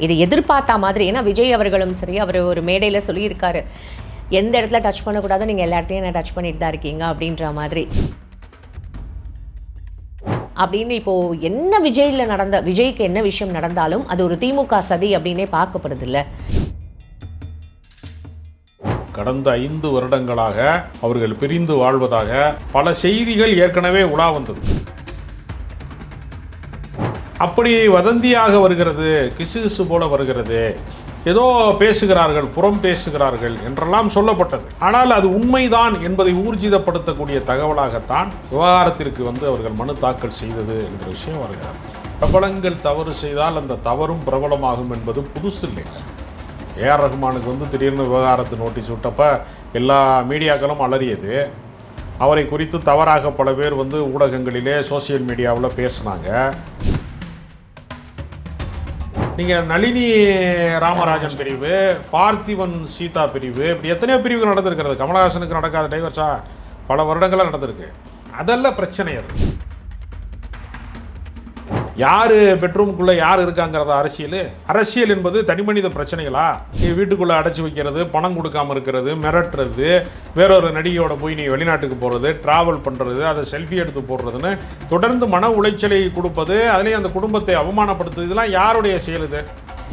இதை எதிர்பார்த்த மாதிரி, ஏன்னா விஜய் அவர்களும் சரி, அவர் ஒரு மேடையில் சொல்லியிருக்காரு, எந்த இடத்துல டச் பண்ணக்கூடாதோ நீங்கள் எல்லா இடத்தையும் என்ன டச் பண்ணிட்டு தான் இருக்கீங்க அப்படின்ற மாதிரி. அப்படின்னு இப்போது என்ன விஜய்க்கு என்ன விஷயம் நடந்தாலும் அது ஒரு திமுக சதி அப்படின்னே பார்க்கப்படுது இல்லை. கடந்த 5 வருடங்களாக அவர்கள் பிரிந்து வாழ்வதாக பல செய்திகள் ஏற்கனவே உலா வந்தது. அப்படி வதந்தியாக வருகிறது, கிசுகிசு போல வருகிறது, ஏதோ பேசுகிறார்கள், புறம் பேசுகிறார்கள் என்றெல்லாம் சொல்லப்பட்டது. ஆனால் அது உண்மைதான் என்பதை ஊர்ஜிதப்படுத்தக்கூடிய தகவலாகத்தான் விவகாரத்திற்கு அவர்கள் மனு தாக்கல் செய்தது என்கிற விஷயம் வருகிறது. பிரபலங்கள் தவறு செய்தால் அந்த தவறும் பிரபலமாகும் என்பது புதுசு இல்லைங்க. ஏஆர் ரஹ்மானுக்கு திடீர்னு விவகாரத்து நோட்டீஸ் விட்டப்ப எல்லா மீடியாக்களும் அலறியது. அவரை குறித்து தவறாக பல பேர் ஊடகங்களிலே சோசியல் மீடியாவில் பேசினாங்க. நீங்கள் நளினி ராமராஜன் பிரிவு, பார்த்திபன் சீதா பிரிவு, இப்படி எத்தனையோ பிரிவுகள் நடந்திருக்கிறது. கமலஹாசனுக்கு நடக்காத டைவர்ஸா பல வருடங்களாக நடந்திருக்கு. அதெல்லாம் பிரச்சனை. அது யார் பெட்ரூமுக்குள்ளே யார் இருக்காங்கிறத அரசியல் என்பது தனிமனித பிரச்சனைகளா? நீ வீட்டுக்குள்ளே அடைச்சி வைக்கிறது, பணம் கொடுக்காமல் இருக்கிறது, மிரட்டுறது, வேறொரு நடிகையோட போய் நீ வெளிநாட்டுக்கு போகிறது, ட்ராவல் பண்ணுறது, அதை செல்ஃபி எடுத்து போடுறதுன்னு தொடர்ந்து மன உளைச்சலை கொடுப்பது, அதுலேயும் அந்த குடும்பத்தை அவமானப்படுத்துது, இதெல்லாம் யாருடைய செயல்?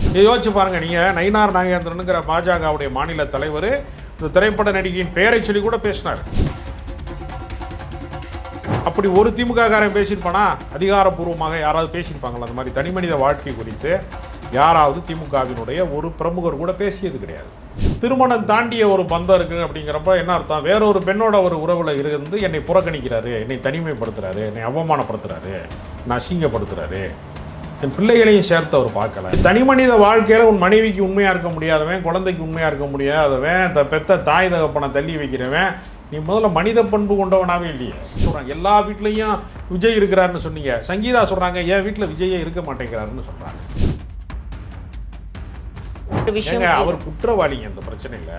இது யோசிச்சு பாருங்கள். நீங்கள் நயினார் நாகேந்திரனுங்கிற பாஜகவுடைய மாநில தலைவர் இந்த திரைப்பட நடிகையின் பெயரை சொல்லி கூட பேசினார். அப்படி ஒரு திமுக காரன் பேசியிருப்பானா? அதிகாரப்பூர்வமாக யாராவது பேசியிருப்பாங்களா? அந்த மாதிரி தனிமனித வாழ்க்கை குறித்து யாராவது திமுகவினுடைய ஒரு பிரமுகர் கூட பேசியது கிடையாது. திருமணம் தாண்டிய ஒரு பந்தம் இருக்குது அப்படிங்கிறப்ப என்ன அர்த்தம்? வேறொரு பெண்ணோட ஒரு உறவில் இருந்து என்னை புறக்கணிக்கிறாரு, என்னை தனிமைப்படுத்துகிறாரு, என்னை அவமானப்படுத்துகிறாரு, என்னை அசிங்கப்படுத்துகிறாரு, என் பிள்ளைகளையும் சேர்த்து அவர் பார்க்கல. தனிமனித வாழ்க்கையில் உன் மனைவிக்கு உண்மையாக இருக்க முடியாதவன், குழந்தைக்கு உண்மையாக இருக்க முடியாதவன், பெத்த தாய் தகப்பனை தள்ளி வைக்கிறவன், நீ முதல்ல மனித பண்பு கொண்டவனாவே இல்லையே. சொல்கிறாங்க எல்லா வீட்லேயும் விஜய் இருக்கிறாருன்னு சொன்னீங்க. சங்கீதா சொல்கிறாங்க என் வீட்டில் விஜயே இருக்க மாட்டேங்கிறாருன்னு சொல்கிறாங்க. அவர் குற்றவாளிங்க இந்த பிரச்சனையில்.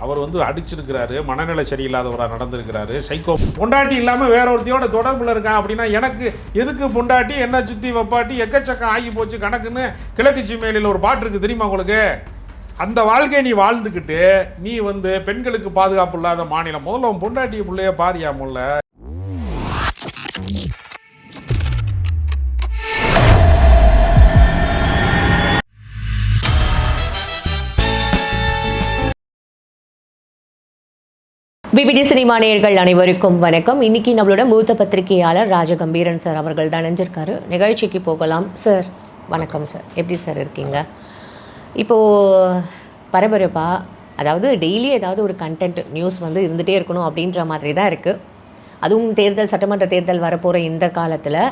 அவர் அடிச்சிருக்கிறாரு, மனநிலை சரியில்லாதவராக நடந்திருக்கிறாரு, சைக்கோ. பொண்டாட்டி இல்லாமல் வேற ஒருத்தையோட தொடர்பில் இருக்கான் அப்படின்னா எனக்கு எதுக்கு பொண்டாட்டி, என்ன சுற்றி வப்பாட்டி, எக்கச்சக்கம் ஆகி போச்சு கணக்குன்னு கிழக்கு சீமையில ஒரு பாட்டு இருக்குது தெரியுமா உங்களுக்கு? அந்த வாழ்க்கையை நீ வாழ்ந்துக்கிட்டு நீ பெண்களுக்கு பாதுகாப்பு இல்லாத மாநிலம். முதல்ல உன் பொண்டாட்டிய பிள்ளைய பாரியா முல்ல. பிபிடி சினிமா நேயர்கள் அனைவருக்கும் வணக்கம். இன்னைக்கு நம்மளோட மூத்த பத்திரிகையாளர் ராஜகம்பீரன் சார் அவர்கள் தான் நினைஞ்சிருக்காரு. நிகழ்ச்சிக்கு போகலாம். சார் வணக்கம் சார், எப்படி சார் இருக்கீங்க? இப்போது பரபரப்பாக, அதாவது டெய்லி ஏதாவது ஒரு கண்டென்ட் நியூஸ் இருந்துகிட்டே இருக்கணும் அப்படின்ற மாதிரி தான் இருக்குது. அதுவும் சட்டமன்ற தேர்தல் வரப்போகிற இந்த காலத்தில்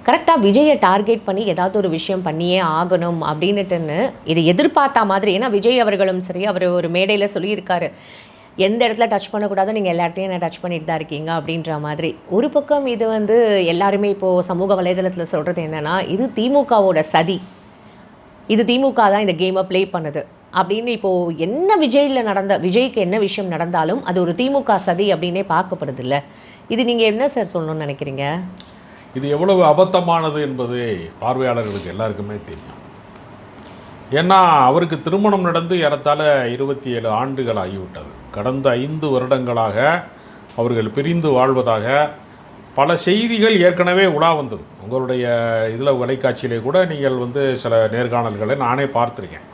கரெக்டாக விஜயை டார்கெட் பண்ணி ஏதாவது ஒரு விஷயம் பண்ணியே ஆகணும் அப்படின்னுட்டுன்னு இதை எதிர்பார்த்த மாதிரி, ஏன்னா விஜய் அவர்களும் சரி, அவர் ஒரு மேடையில் சொல்லியிருக்காரு, எந்த இடத்துல டச் பண்ணக்கூடாதோ நீங்கள் எல்லா இடத்தையும் என்ன டச் பண்ணிட்டு தான் இருக்கீங்க அப்படின்ற மாதிரி. ஒரு பக்கம் இது எல்லாருமே இப்போது சமூக வலைதளத்தில் சொல்கிறது என்னென்னா, இது திமுகவோட சதி, இது திமுக தான் இந்த கேமை ப்ளே பண்ணுது அப்படின்னு. இப்போது என்ன விஜய்க்கு என்ன விஷயம் நடந்தாலும் அது ஒரு திமுக சதி அப்படின்னே பார்க்கப்படுது இல்லை. இது நீங்கள் என்ன சார் சொல்லணும்னு நினைக்கிறீங்க? இது எவ்வளவு அபத்தமானது என்பது பார்வையாளர்களுக்கு எல்லாருக்குமே தெரியும். ஏன்னா அவருக்கு திருமணம் நடந்து ஏறத்தாழ 27 ஆண்டுகள் ஆகிவிட்டது. கடந்த 5 வருடங்களாக அவர்கள் பிரிந்து வாழ்வதாக பல செய்திகள் ஏற்கனவே உலா வந்தது. உங்களுடைய இதில் தொலைக்காட்சியிலே கூட நீங்கள் சில நேர்காணல்களை நானே பார்த்துருக்கேன்.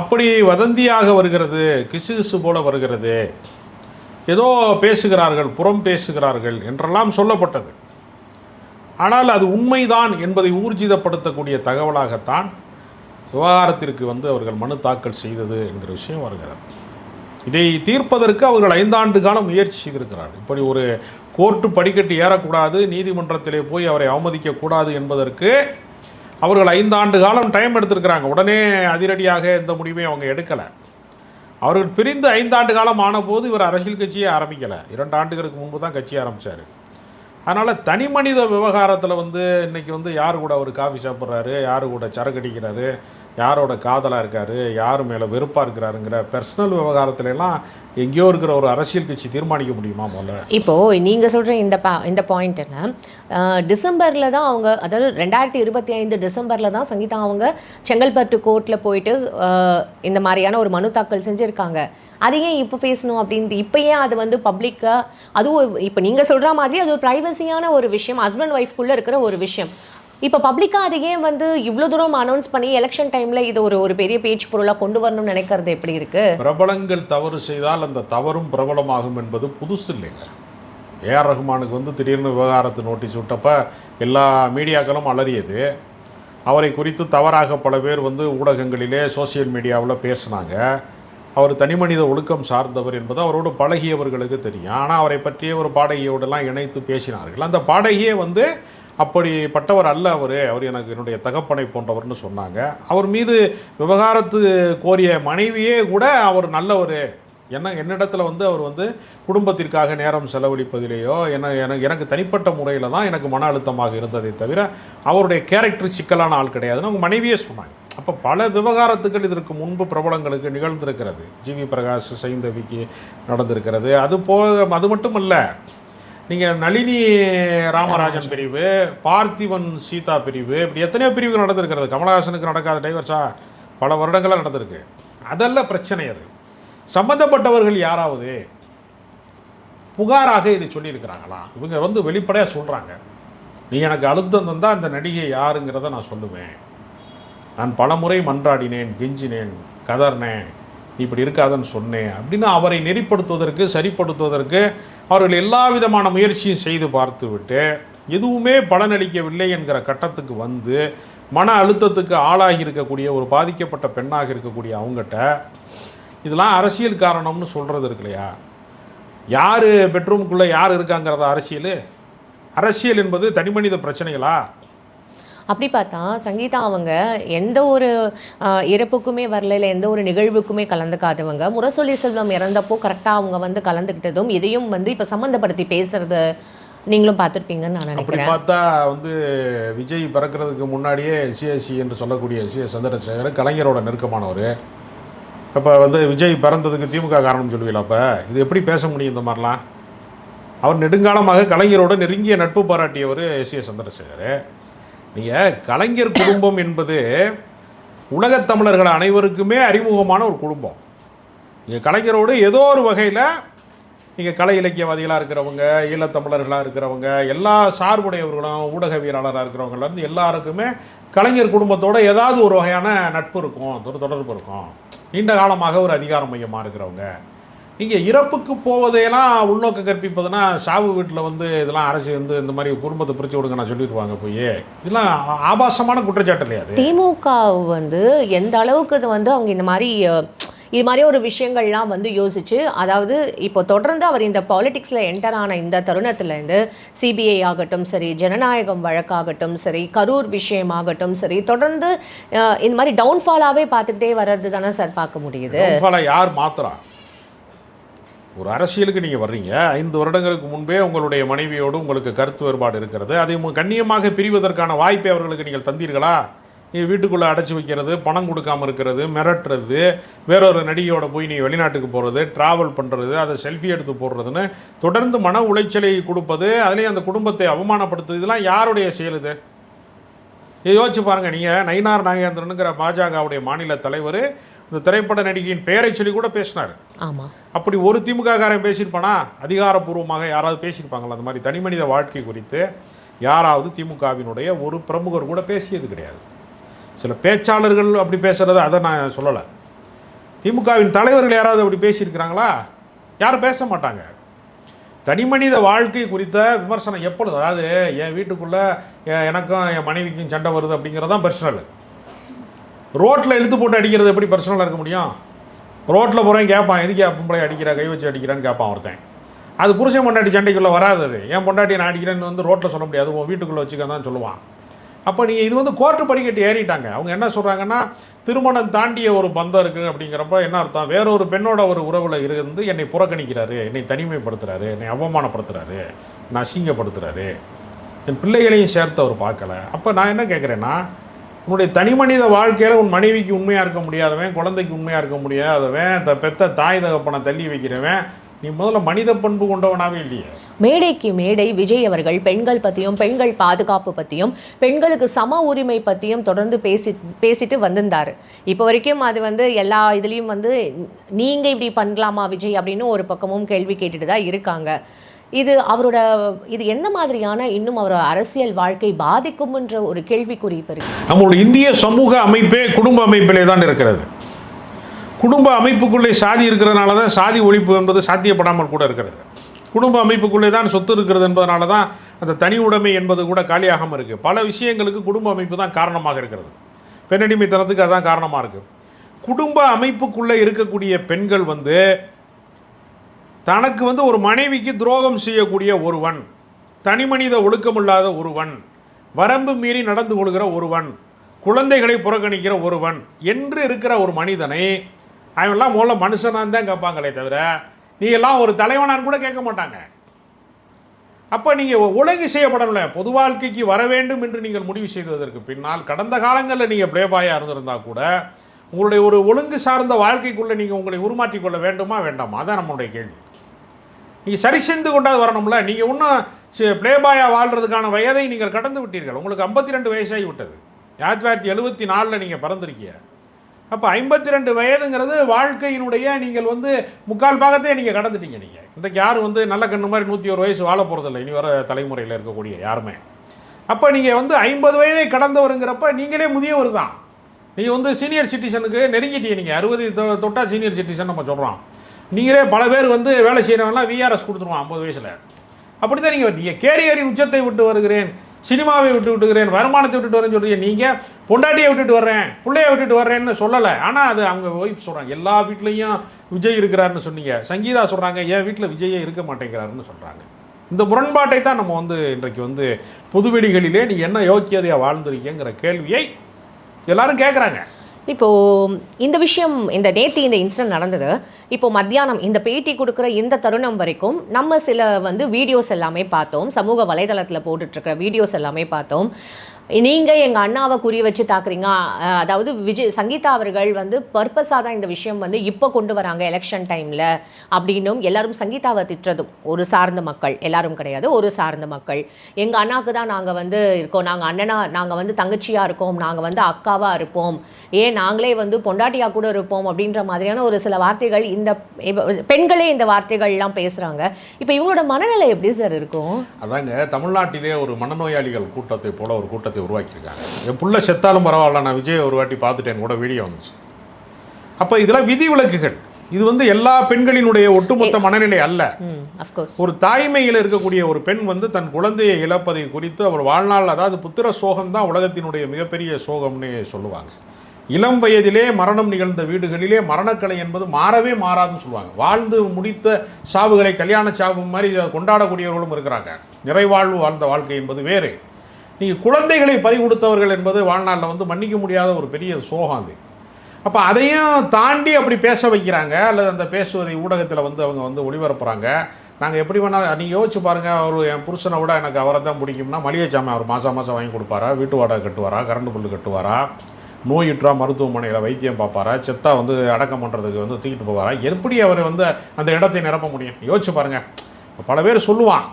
அப்படி வதந்தியாக வருகிறது, கிசுகிசு போல வருகிறது, ஏதோ பேசுகிறார்கள், புறம் பேசுகிறார்கள் என்றெல்லாம் சொல்லப்பட்டது. ஆனால் அது உண்மைதான் என்பதை ஊர்ஜிதப்படுத்தக்கூடிய தகவலாகத்தான் விவகாரத்திற்கு அவர்கள் மனு தாக்கல் செய்தது என்கிற விஷயம் வருகிறது. இதை தீர்ப்பதற்கு அவர்கள் 5 ஆண்டு காலம் முயற்சி செய்திருக்கிறார்கள். இப்படி ஒரு கோர்ட்டு படிக்கட்டு ஏறக்கூடாது, நீதிமன்றத்திலே போய் அவரை அவமதிக்கக்கூடாது என்பதற்கு அவர்கள் 5 ஆண்டு காலம் டைம் எடுத்திருக்கிறாங்க. உடனே அதிரடியாக எந்த முடிவையும் அவங்க எடுக்கலை. அவர்கள் பிரிந்து 5 ஆண்டு காலம் ஆன போது இவர் அரசியல் கட்சியே ஆரம்பிக்கலை. 2 ஆண்டுகளுக்கு முன்பு தான் கட்சி ஆரம்பித்தார். அதனால் தனி மனித விவகாரத்தில் இன்றைக்கி யார் கூட அவர் காஃபி சாப்பிட்றாரு, யார் கூட சரக்கு அடிக்கிறாரு, யாரோட காதலாக இருக்கார், யார் மேலே வெறுப்பாக இருக்கிறாருங்கிற பர்சனல் விவகாரத்துலலாம் எங்கேயோ இருக்கிற ஒரு அரசியல் கட்சி தீர்மானிக்க முடியுமா? போல இப்போது நீங்கள் சொல்கிற இந்த பாயிண்ட் என்ன, டிசம்பரில் தான் அவங்க, அதாவது 2025 டிசம்பரில் தான் சங்கீதா அவங்க செங்கல்பட்டு கோர்ட்டில் போயிட்டு இந்த மாதிரியான ஒரு மனு தாக்கல் செஞ்சுருக்காங்க. அது ஏன் இப்போ பேசணும் அப்படின்ட்டு, இப்போ ஏன் அது வந்து பப்ளிக்காக, அதுவும் இப்போ நீங்கள் சொல்கிற மாதிரி அது ஒரு ப்ரைவசியான ஒரு விஷயம், ஹஸ்பண்ட் ஒய்ஃப்குள்ளே இருக்கிற ஒரு விஷயம், இப்போ பப்ளிக்காக அது ஏன் வந்து இவ்வளோ தூரம் அனௌன்ஸ் பண்ணி எலெக்ஷன் டைமில் இது ஒரு பெரிய பேச்சு பொருளாக கொண்டு வரணும்னு நினைக்கிறது எப்படி இருக்குது? பிரபலங்கள் தவறு செய்தால் அந்த தவறும் பிரபலமாகும் என்பது புதுசு இல்லைங்க. ஏஆர் ரஹ்மானுக்கு வந்து திடீர்னு விவகாரத்து நோட்டீஸ் விட்டப்ப எல்லா மீடியாக்களும் அலறியது. அவரை குறித்து தவறாக பல பேர் வந்து ஊடகங்களிலே சோசியல் மீடியாவில் பேசினாங்க. அவர் தனிமனித ஒழுக்கம் சார்ந்தவர் என்பது அவரோடு பழகியவர்களுக்கு தெரியும். ஆனால் அவரை பற்றிய ஒரு பாடகியோடெல்லாம் இணைத்து பேசினார்கள். அந்த பாடகியே வந்து அப்படிப்பட்டவர் அல்ல, அவர் எனக்கு என்னுடைய தகப்பனை போன்றவர்னு சொன்னாங்க. அவர் மீது விவகாரத்து கோரிய மனைவியே கூட அவர் நல்லவர், என்னிடத்தில் வந்து அவர் வந்து குடும்பத்திற்காக நேரம் செலவழிப்பதிலேயோ எனக்கு தனிப்பட்ட முறையில் தான் எனக்கு மன அழுத்தமாக இருந்ததை தவிர அவருடைய கேரக்டர் சிக்கலான ஆள் கிடையாதுன்னு அவங்க மனைவியே சொன்னாங்க. அப்போ பல விவகாரத்துக்கள் இதற்கு முன்பு பிரபலங்களுக்கு நிகழ்ந்திருக்கிறது. ஜிவி பிரகாஷ் சைந்தவிக்கு நடந்திருக்கிறது. அது மட்டும் இல்லை, நீங்கள் நளினி ராமராஜன் பிரிவு, பார்த்திபன் சீதா பிரிவு, இப்படி எத்தனையோ பிரிவுகள் நடந்திருக்கிறது. கமலஹாசனுக்கு நடக்காத டைவர்ஸா பல வருடங்களாக நடந்திருக்கு. அதெல்லாம் பிரச்சனை. அது சம்பந்தப்பட்டவர்கள் யாராவது புகாராக இதை சொல்லியிருக்கிறாங்களா? இவங்க வந்து வெளிப்படையாக சொல்கிறாங்க, நீ எனக்கு அழுத்தம் தந்தால் அந்த நடிகை யாருங்கிறத நான் சொல்லுவேன், நான் பல முறை மன்றாடினேன், கெஞ்சினேன், கதர்னேன், நீ இப்படி இருக்காதுன்னு சொன்னேன் அப்படின்னு அவரை நெறிப்படுத்துவதற்கு, சரிப்படுத்துவதற்கு அவர்கள் எல்லா விதமான முயற்சியும் செய்து பார்த்து விட்டு எதுவுமே பலனளிக்கவில்லை என்கிற கட்டத்துக்கு வந்து மன அழுத்தத்துக்கு ஆளாகி இருக்கக்கூடிய ஒரு பாதிக்கப்பட்ட பெண்ணாக இருக்கக்கூடிய அவங்ககிட்ட இதெல்லாம் அரசியல் காரணம்னு சொல்கிறது இருக்கு இல்லையா? யார் பெட்ரூமுக்குள்ளே யார் இருக்காங்கிறதா அரசியல் என்பது தனிமனித பிரச்சனைகளா? அப்படி பார்த்தா சங்கீதா அவங்க எந்த ஒரு இறப்புக்குமே வரல, இல்லை எந்த ஒரு நிகழ்வுக்குமே கலந்துக்காதவங்க. முரசொலி செல்வம் இறந்தப்போ கரெக்டாக அவங்க வந்து கலந்துக்கிட்டதும் இதையும் வந்து இப்போ சம்மந்தப்படுத்தி பேசுறது நீங்களும் பார்த்துருப்பீங்கன்னு நான் நினைக்கிறேன். அப்படி பார்த்தா வந்து விஜய் பிறக்கிறதுக்கு முன்னாடியே சிஎஸ்சி என்று சொல்லக்கூடிய சிஎஸ் சந்திரசேகர் கலைஞரோட நெருக்கமானவர். அப்போ வந்து விஜய் பிறந்ததுக்கு திமுக காரணம் சொல்லுவீங்களா? அப்போ இது எப்படி பேச முடியும்? இந்த மாதிரிலாம் அவர் நெடுங்காலமாக கலைஞரோட நெருங்கிய நட்பு பாராட்டியவர் சிஎஸ் சந்திரசேகர். நீங்கள் கலைஞர் குடும்பம் என்பது உலகத் தமிழர்கள் அனைவருக்குமே அறிமுகமான ஒரு குடும்பம். நீங்கள் கலைஞரோடு ஏதோ ஒரு வகையில் நீங்கள் கலை இலக்கியவாதிகளாக இருக்கிறவங்க, ஈழத்தமிழர்களாக இருக்கிறவங்க, எல்லா சார்புடையவர்களும், ஊடகவியலாளராக இருக்கிறவங்கலேருந்து எல்லாருக்குமே கலைஞர் குடும்பத்தோடு ஏதாவது ஒரு வகையான நட்பு இருக்கும், ஒரு தொடர்பு இருக்கும். நீண்ட காலமாக ஒரு அதிகார மையமாக இருக்கிறவங்க. நீங்கள் இறப்புக்கு போவதையெல்லாம் உள்நோக்க கற்பிப்பதுன்னா சாவு வீட்டில் வந்து இதெல்லாம் அரசு வந்து இந்த மாதிரி குடும்பத்தை பிரித்து விடுங்க நான் சொல்லிடுவாங்க. போய் இதெல்லாம் ஆபாசமான குற்றச்சாட்டு இல்லையா? அது திமுக வந்து எந்த அளவுக்கு இது வந்து அவங்க இது மாதிரி ஒரு விஷயங்கள்லாம் வந்து யோசிச்சு, அதாவது இப்போ தொடர்ந்து அவர் இந்த பாலிடிக்ஸில் என்டர் ஆன இந்த தருணத்துலேருந்து சிபிஐ ஆகட்டும் சரி, ஜனநாயகம் வழக்காகட்டும் சரி, கரூர் விஷயமாகட்டும் சரி, தொடர்ந்து இந்த மாதிரி டவுன்ஃபாலாகவே பார்த்துக்கிட்டே வர்றது தானே சார் பார்க்க முடியுது. டவுன்ஃபாலாக யார் மாத்திரா? ஒரு அரசியலுக்கு நீங்கள் வர்றீங்க, 5 வருடங்களுக்கு முன்பே உங்களுடைய மனைவியோடு உங்களுக்கு கருத்து வேறுபாடு இருக்கிறது, அதை கண்ணியமாக பிரிவதற்கான வாய்ப்பை அவர்களுக்கு நீங்கள் தந்தீர்களா? நீ வீட்டுக்குள்ளே அடைச்சி வைக்கிறது, பணம் கொடுக்காமல் இருக்கிறது, மிரட்டுறது, வேறொரு நடிகையோட போய் நீ வெளிநாட்டுக்கு போகிறது, ட்ராவல் பண்ணுறது, அதை செல்ஃபி எடுத்து போடுறதுன்னு தொடர்ந்து மன உளைச்சலை கொடுப்பது, அதுலேயும் அந்த குடும்பத்தை அவமானப்படுத்துது, இதெல்லாம் யாருடைய செயல்? இதை யோசிச்சு பாருங்கள். நீங்கள் நயினார் நாகேந்திரனுங்கிற பாஜகவுடைய மாநில தலைவர் இந்த திரைப்பட நடிகையின் பெயரை சொல்லி கூட பேசினார். ஆமாம். அப்படி ஒரு திமுககாரன் பேசியிருப்பானா? அதிகாரப்பூர்வமாக யாராவது பேசியிருப்பாங்களா? அந்த மாதிரி தனிமனித வாழ்க்கை குறித்து யாராவது திமுகவினுடைய ஒரு பிரமுகர் கூட பேசியது கிடையாது. சில பேச்சாளர்கள் அப்படி பேசுகிறது, அதை நான் சொல்லலை. திமுகவின் தலைவர்கள் யாராவது அப்படி பேசியிருக்கிறாங்களா? யாரும் பேச மாட்டாங்க. தனிமனித வாழ்க்கை குறித்த விமர்சனம் எப்பொழுது, அதாவது என் வீட்டுக்குள்ளே எனக்கும் என் மனைவிக்கும் சண்டை வருது அப்படிங்கிறதான் பர்சனல். ரோட்டில் இழுத்து போட்டு அடிக்கிறது எப்படி பர்சனலாக இருக்க முடியும்? ரோட்டில் போகிறேன் கேட்பான், எதுக்கு என் பொம்பளை அடிக்கிறா, கை வச்சு அடிக்கிறான்னு கேட்பான் ஒருத்தன். அது புருஷன் பொண்டாட்டி சண்டைக்குள்ளே வராது. அது என் பொண்டாட்டி நான் அடிக்கிறேன்னு வந்து ரோட்டில் சொல்ல முடியாது, உன் வீட்டுக்குள்ளே வச்சுக்க தான் சொல்லுவான். அப்போ நீங்கள் இது வந்து கோர்ட்டு படிக்கட்டு ஏறிட்டாங்க. அவங்க என்ன சொல்கிறாங்கன்னா, திருமணம் தாண்டிய ஒரு பந்தம் இருக்குது அப்படிங்கிறப்ப என்ன அர்த்தம்? வேறொரு பெண்ணோட ஒரு உறவில் இருந்து என்னை புறக்கணிக்கிறாரு, என்னை தனிமைப்படுத்துகிறாரு, என்னை அவமானப்படுத்துகிறாரு, என்னை அசிங்கப்படுத்துகிறாரு, என் பிள்ளைகளையும் சேர்த்து அவர் பார்க்கல. அப்போ நான் என்ன கேட்குறேன்னா, உன்னுடைய தனி மனித வாழ்க்கையில் உன் மனைவிக்கு உண்மையாக இருக்க முடியாதவன், குழந்தைக்கு உண்மையாக இருக்க முடியாதவன், பெத்த தாய் தகப்பனை தள்ளி வைக்கிறவன், நீ முதல்ல மனித பண்பு கொண்டவனாவே இல்லையே. மேடைக்கு மேடை விஜய் அவர்கள் பெண்கள் பற்றியும் பெண்கள் பாதுகாப்பு பற்றியும் பெண்களுக்கு சம உரிமை பற்றியும் தொடர்ந்து பேசிட்டு வந்திருந்தார். இப்போ வரைக்கும் அது வந்து எல்லா இதுலேயும் வந்து நீங்கள் இப்படி பண்ணலாமா விஜய் அப்படின்னு ஒரு பக்கமும் கேள்வி கேட்டுட்டு தான் இருக்காங்க. இது எந்த மாதிரியான இன்னும் அவரோட அரசியல் வாழ்க்கை பாதிக்கும்ன்ற ஒரு கேள்விக்குறி இருக்கு. நம்மளுடைய இந்திய சமூக அமைப்பே குடும்ப அமைப்பிலே தான் இருக்கிறது. குடும்ப அமைப்புக்குள்ளே சாதி இருக்கிறதுனால தான் சாதி ஒழிப்பு என்பது சாத்தியப்படாமல் கூட இருக்கிறது. குடும்ப அமைப்புக்குள்ளே தான் சொத்து இருக்கிறது என்பதனால தான் அந்த தனி உடைமை என்பது கூட காலியாகாமல் இருக்குது. பல விஷயங்களுக்கு குடும்ப அமைப்பு தான் காரணமாக இருக்கிறது. பெண்ணடிமைத்தனத்துக்கு அதுதான் காரணமாக இருக்குது. குடும்ப அமைப்புக்குள்ளே இருக்கக்கூடிய பெண்கள் வந்து தனக்கு வந்து ஒரு மனைவிக்கு துரோகம் செய்யக்கூடிய ஒருவன், தனி மனித ஒழுக்கமில்லாத ஒருவன், வரம்பு மீறி நடந்து கொள்கிற ஒருவன், குழந்தைகளை புறக்கணிக்கிற ஒருவன் என்று இருக்கிற ஒரு மனிதனை அவன்லாம் முதல்ல மனுஷனாக தான் கேட்பாங்களே தவிர நீ எல்லாம் ஒரு தலைவனான்னு கூட கேட்க மாட்டாங்க. அப்போ நீங்கள் ஒழுங்கு செய்யப்படல பொது வாழ்க்கைக்கு வர வேண்டும் என்று நீங்கள் முடிவு செய்ததற்கு பின்னால் கடந்த காலங்களில் நீங்கள் பிளேபாயாக இருந்திருந்தால் கூட உங்களுடைய ஒரு ஒழுங்கு சார்ந்த வாழ்க்கைக்குள்ளே நீங்கள் உங்களை உருமாற்றிக் கொள்ள வேண்டுமா வேண்டாமா? அதான் நம்மளுடைய கேள்வி. நீங்கள் சரி செய்து கொண்டாது வரணும்ல. நீங்கள் இன்னும் பிளேபாயாக வாழ்கிறதுக்கான வயதை நீங்கள் கடந்து விட்டீர்கள். உங்களுக்கு 52 வயசாகி விட்டது. 1974 நீங்கள் பிறந்திருக்கீங்க. அப்போ 52 வயதுங்கிறது வாழ்க்கையினுடைய நீங்கள் வந்து முக்கால் பாகத்தையே நீங்கள் கடந்துட்டீங்க. நீங்கள் இன்றைக்கு யாரும் வந்து நல்ல கண்ணு மாதிரி 101 வயசு வாழ போகிறதில்லை இனி வர தலைமுறையில் இருக்கக்கூடிய யாருமே. அப்போ நீங்கள் வந்து 50 வயதை கடந்தவருங்கிறப்ப நீங்களே முதியவர் தான். நீங்கள் வந்து சீனியர் சிட்டிசனுக்கு நெருங்கிட்டீங்க. நீங்கள் 60 தொட்டா சீனியர் சிட்டிசன் நம்ம சொல்கிறோம். நீங்களே பல பேர் வந்து வேலை செய்கிறவங்களாம் விஆர்எஸ் கொடுத்துருவோம் 50 வயசில். அப்படி தான் நீங்கள் கேரியரின் உச்சத்தை விட்டு வருகிறேன், சினிமாவை விட்டுக்கிறேன், வருமானத்தை விட்டுட்டு வரேன்னு சொல்கிறீங்க. நீங்கள் பொண்டாட்டியை விட்டுட்டு வர்றேன், பிள்ளையை விட்டுட்டு வர்றேன்னு சொல்லலை. ஆனால் அது அவங்க ஒய்ஃப் சொல்கிறாங்க. எல்லா வீட்லேயும் விஜய் இருக்கிறாருன்னு சொன்னீங்க. சங்கீதா சொல்கிறாங்க என் வீட்டில் விஜயே இருக்க மாட்டேங்கிறாருன்னு சொல்கிறாங்க. இந்த முரண்பாட்டை தான் நம்ம வந்து இன்றைக்கு வந்து பொதுவெளிகளிலே நீங்கள் என்ன யோக்கியதையாக வாழ்ந்துருக்கீங்கிற கேள்வியை எல்லாரும் கேட்குறாங்க. இப்போது இந்த விஷயம் இந்த இன்சிடென்ட் நடந்தது. இப்போது மத்தியானம் இந்த பேட்டி கொடுக்குற இந்த தருணம் வரைக்கும் நம்ம சில வந்து வீடியோஸ் எல்லாமே பார்த்தோம். சமூக வலைதளத்தில் போட்டுட்ருக்கிற வீடியோஸ் எல்லாமே பார்த்தோம். நீங்கள் எங்கள் அண்ணாவை குறி வச்சு தாக்குறீங்க, அதாவது சங்கீதா அவர்கள் வந்து பர்பஸாக தான் இந்த விஷயம் வந்து இப்போ கொண்டு வராங்க எலெக்ஷன் டைமில் அப்படின்னும் எல்லாரும் சங்கீதாவை திட்டுறதும் ஒரு சார்ந்த மக்கள், எல்லாரும் கிடையாது, ஒரு சார்ந்த மக்கள். எங்கள் அண்ணாவுக்கு தான் நாங்கள் வந்து இருக்கோம், நாங்கள் வந்து தங்கச்சியாக இருக்கோம், நாங்கள் வந்து அக்காவாக இருப்போம், ஏன் நாங்களே வந்து பொண்டாட்டியாக கூட இருப்போம் அப்படின்ற மாதிரியான ஒரு சில வார்த்தைகள் இந்த பெண்களே இந்த வார்த்தைகள்லாம் பேசுகிறாங்க. இப்போ இவங்களோட மனநிலை எப்படி சார் இருக்கும்? அதாங்க தமிழ்நாட்டிலே ஒரு மனநோயாளிகள் கூட்டத்தை போல ஒரு கூட்டத்தை உருவாக்கியிருக்காங்க. என் புள்ள செத்தாலும் பரவாயில்ல, நான் விஜய் ஒரு வாட்டி பார்த்துட்டேன் கூட வீடியோ வந்துச்சு. அப்போ இதெல்லாம் விதிவிலக்குகள். இது வந்து எல்லா பெண்களினுடைய ஒட்டுமொத்த மனநிலை அல்ல. ஒரு தாய்மையில் இருக்கக்கூடிய ஒரு பெண் வந்து தன் குழந்தையை இழப்பதை குறித்து அவர் வாழ்நாள், அதாவது புத்திர சோகம் தான் உலகத்தினுடைய மிகப்பெரிய சோகம்னு சொல்லுவாங்க. இளம் வயதிலே மரணம் நிகழ்ந்த வீடுகளிலே மரணக்கலை என்பது மாறவே மாறாதுன்னு சொல்லுவாங்க. வாழ்ந்து முடித்த சாவுகளை கல்யாண சாவு மாதிரி கொண்டாடக்கூடியவர்களும் இருக்கிறாங்க. நிறைவாழ்வு வாழ்ந்த வாழ்க்கை என்பது வேறு. நீங்கள் குழந்தைகளை பறி கொடுத்தவர்கள் என்பது வாழ்நாளில் வந்து மன்னிக்க முடியாத ஒரு பெரிய சோகம் அது. அப்போ அதையும் தாண்டி அப்படி பேச வைக்கிறாங்க, அல்லது அந்த பேசுவதை ஊடகத்தில் வந்து அவங்க வந்து ஒளிபரப்புகிறாங்க. நாங்கள் எப்படி வேணாலும் நீங்கள் யோசிச்சு பாருங்கள். அவர் என் புருஷனை விட எனக்கு அவரை தான் பிடிக்கும்னா மளிகை சாமான் அவர் மாதம் வாங்கி கொடுப்பாரா, வீட்டு வாடகை கட்டுவாரா, கரண்ட் பில்லு கட்டுவாரா, நோயுற்றா மருத்துவமனையில் வைத்தியம் பார்ப்பாரா, செத்தா வந்து அடக்கம் பண்ணுறதுக்கு வந்து தூக்கிட்டு போவாரா, எப்படி அவர் வந்து அந்த இடத்தை நிரப்ப முடியும்? யோசிச்சு பாருங்கள். பல பேர் சொல்லுவான்,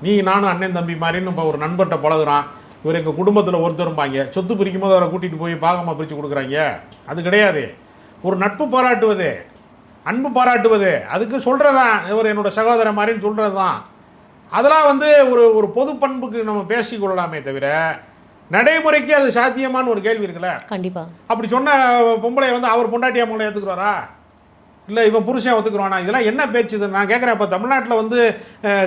நீ நானும் அண்ணன் தம்பி மாதிரின்னு இப்போ ஒரு நண்பர்கிட்ட பழகுறான், இவர் எங்கள் குடும்பத்தில் ஒருத்தரும்பாங்க, சொத்து பிரிக்கும் போது அவரை கூட்டிகிட்டு போய் பாகமாக பிரித்து கொடுக்குறாங்க. அது கிடையாது. ஒரு நட்பு பாராட்டுவது, அன்பு பாராட்டுவது, அதுக்கு சொல்கிறதான் இவர் என்னோடய சகோதரன் மாதிரின்னு சொல்கிறது தான். அதெல்லாம் வந்து ஒரு பொது பண்புக்கு நம்ம பேசிக்கொள்ளலாமே தவிர நடைமுறைக்கு அது சாத்தியமான ஒரு கேள்வி இருக்குல்ல. கண்டிப்பாக. அப்படி சொன்ன பொம்பளை வந்து அவர் பொண்டாட்டியா அவங்கள ஏற்றுக்குறாரா, இல்லை இவன் புருஷன் ஒத்துக்குறானா? இதெல்லாம் என்ன பேச்சு இது? நான் கேட்குறேன். இப்போ தமிழ்நாட்டில் வந்து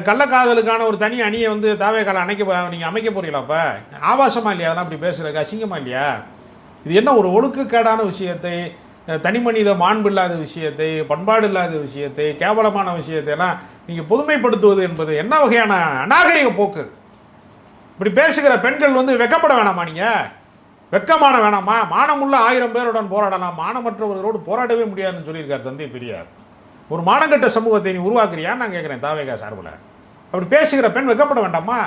கள்ளக்காதலுக்கான ஒரு தனி அணியை வந்து தாவேக்கால நீங்கள் அமைக்க போறீங்களா? அப்போ ஆபாசமா இல்லையா? அதெல்லாம் அப்படி பேசுகிறதுக்கு அசிங்கமா இல்லையா? இது என்ன ஒரு ஒழுக்கக்கேடான விஷயத்தை, தனி மனித மாண்பு இல்லாத விஷயத்தை, பண்பாடு இல்லாத விஷயத்தை, கேவலமான விஷயத்தையெல்லாம் நீங்கள் பொதுமைப்படுத்துவது என்பது என்ன வகையான அநாகரிக போக்கு? இப்படி பேசுகிற பெண்கள் வந்து வெக்கப்பட வேணாமா? நீங்கள் வெக்கமான வேணாமா? மானமுள்ள 1000 பேருடன் போராடலாம், மானமற்றவர்களோடு போராடவே முடியாதுன்னு சொல்லியிருக்கார் தந்தை பெரியார். ஒரு மானங்கட்ட சமூகத்தை நீ உருவாக்குறியான்னு நான் கேட்குறேன் தாவேகா சார்பில். அப்படி பேசுகிற பெண் வெக்கப்பட வேண்டாமா?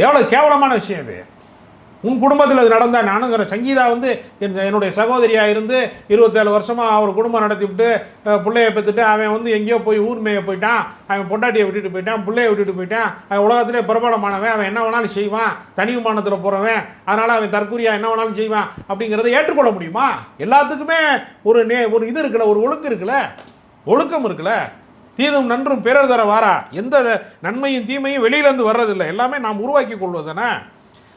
எவ்வளோ கேவலமான விஷயம் இது. உன் குடும்பத்தில் அது நடந்தா? நானுங்கிற சங்கீதா வந்து என்னுடைய சகோதரியாக இருந்து 27 வருஷமாக அவர் குடும்பம் நடத்திவிட்டு பிள்ளைய பெற்றுட்டு அவன் வந்து எங்கேயோ போய் ஊர் மேய போயிட்டான், அவன் பொண்டாட்டியை விட்டுட்டு போயிட்டான், பிள்ளைய விட்டுட்டு போயிட்டான், அவன் உலகத்திலே பிரபலமானவன், அவன் என்ன வேணாலும் செய்வான், தனி விமானத்தில் போகிறவன், அதனால் அவன் தற்கொலையாக என்ன வேணாலும் செய்வான் அப்படிங்கிறத ஏற்றுக்கொள்ள முடியுமா? எல்லாத்துக்குமே ஒரு இது இருக்குல்ல, ஒரு ஒழுங்கு இருக்குல்ல, ஒழுக்கம் இருக்குல்ல. தீதும் நன்றும் பிறர் தர வாரா, எந்த நன்மையும் தீமையும் வெளியிலேருந்து வர்றதில்லை, எல்லாமே நாம் உருவாக்கி கொள்வதானே.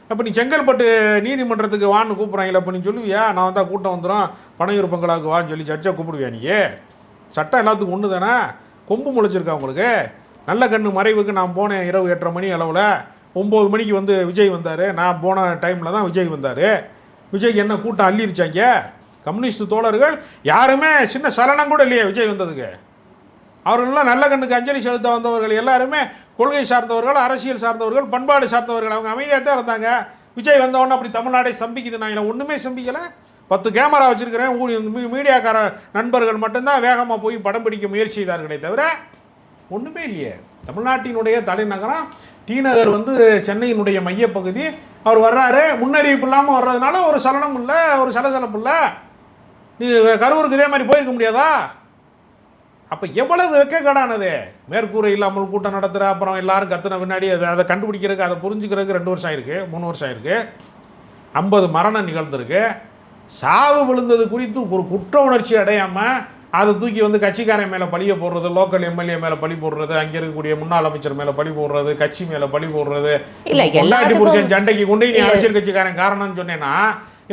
அப்போ நீ செங்கல்பட்டு நீதிமன்றத்துக்கு வான்னு கூப்பிட்றாங்களே, அப்போ நீ சொல்லுவியா நான் வந்தால் கூட்டம் வந்துடும் பனையூர் பங்களாவுக்கு வான்னு சொல்லி ஜட்ஜை கூப்பிடுவியா? நீ சட்டம் எல்லாத்துக்கும் ஒன்று தானே. கொம்பு முளைச்சிருக்கா உங்களுக்கு? நல்ல கண்ணு மறைவுக்கு நான் போனேன் இரவு 8:30 மணி அளவில். 9 மணிக்கு வந்து விஜய் வந்தார். நான் போன டைமில் தான் விஜய் வந்தார். விஜய்க்கு என்ன கூட்டம் அள்ளிருச்சாங்க? கம்யூனிஸ்ட் தோழர்கள் யாருமே சின்ன சலனம் கூட இல்லையே விஜய் வந்ததுக்கு. அவர்களெல்லாம் நல்ல கண்ணுக்கு அஞ்சலி செலுத்த வந்தவர்கள் எல்லாருமே கொள்கை சார்ந்தவர்கள், அரசியல் சார்ந்தவர்கள், பண்பாடு சார்ந்தவர்கள். அவங்க அமைதியாக தான் இருந்தாங்க. விஜய் வந்தவொடனே அப்படி தமிழ்நாடே சம்பிக்குது. நான் இல்லை ஒன்றுமே சம்பிக்கலை. 10 கேமரா வச்சுருக்கிறேன். மீடியாக்கார நண்பர்கள் மட்டும்தான் வேகமாக போய் படம் பிடிக்க முயற்சி செய்தார்களே தவிர ஒன்றுமே இல்லையே. தமிழ்நாட்டினுடைய தலைநகரம் டி நகர் வந்து சென்னையினுடைய மையப்பகுதி. அவர் வர்றாரு, முன்னறிவிப்பு இல்லாமல் வர்றதுனால ஒரு சலனம் இல்லை, ஒரு சலசலப்பு இல்லை. நீ கரூருக்கு இதே மாதிரி போயிருக்க முடியாதா? அப்போ எவ்வளவு வெக்கக்கடானது. மேற்கூரை இல்லாமல் கூட்டம் நடத்துகிற, அப்புறம் எல்லாரும் கத்துன பின்னாடி அதை கண்டுபிடிக்கிறதுக்கு, அதை புரிஞ்சுக்கிறதுக்கு 2 வருஷம் ஆயிருக்கு, 3 வருஷம் ஆயிருக்கு. 50 மரணம் நிகழ்ந்திருக்கு. சாவு விழுந்தது குறித்து ஒரு குற்ற உணர்ச்சி அடையாமல் அதை தூக்கி வந்து கட்சிக்காரன் மேலே பழிய போடுறது, லோக்கல் எம்எல்ஏ மேலே பழி போடுறது, அங்கே இருக்கக்கூடிய முன்னாள் அமைச்சர் மேலே பழி போடுறது, கட்சி மேலே பழி போடுறது. பொண்டாட்டி புருஷன் சண்டைக்கு கொண்டு நீ அரசியல் கட்சிக்காரன் காரணம்னு சொன்னேன்னா,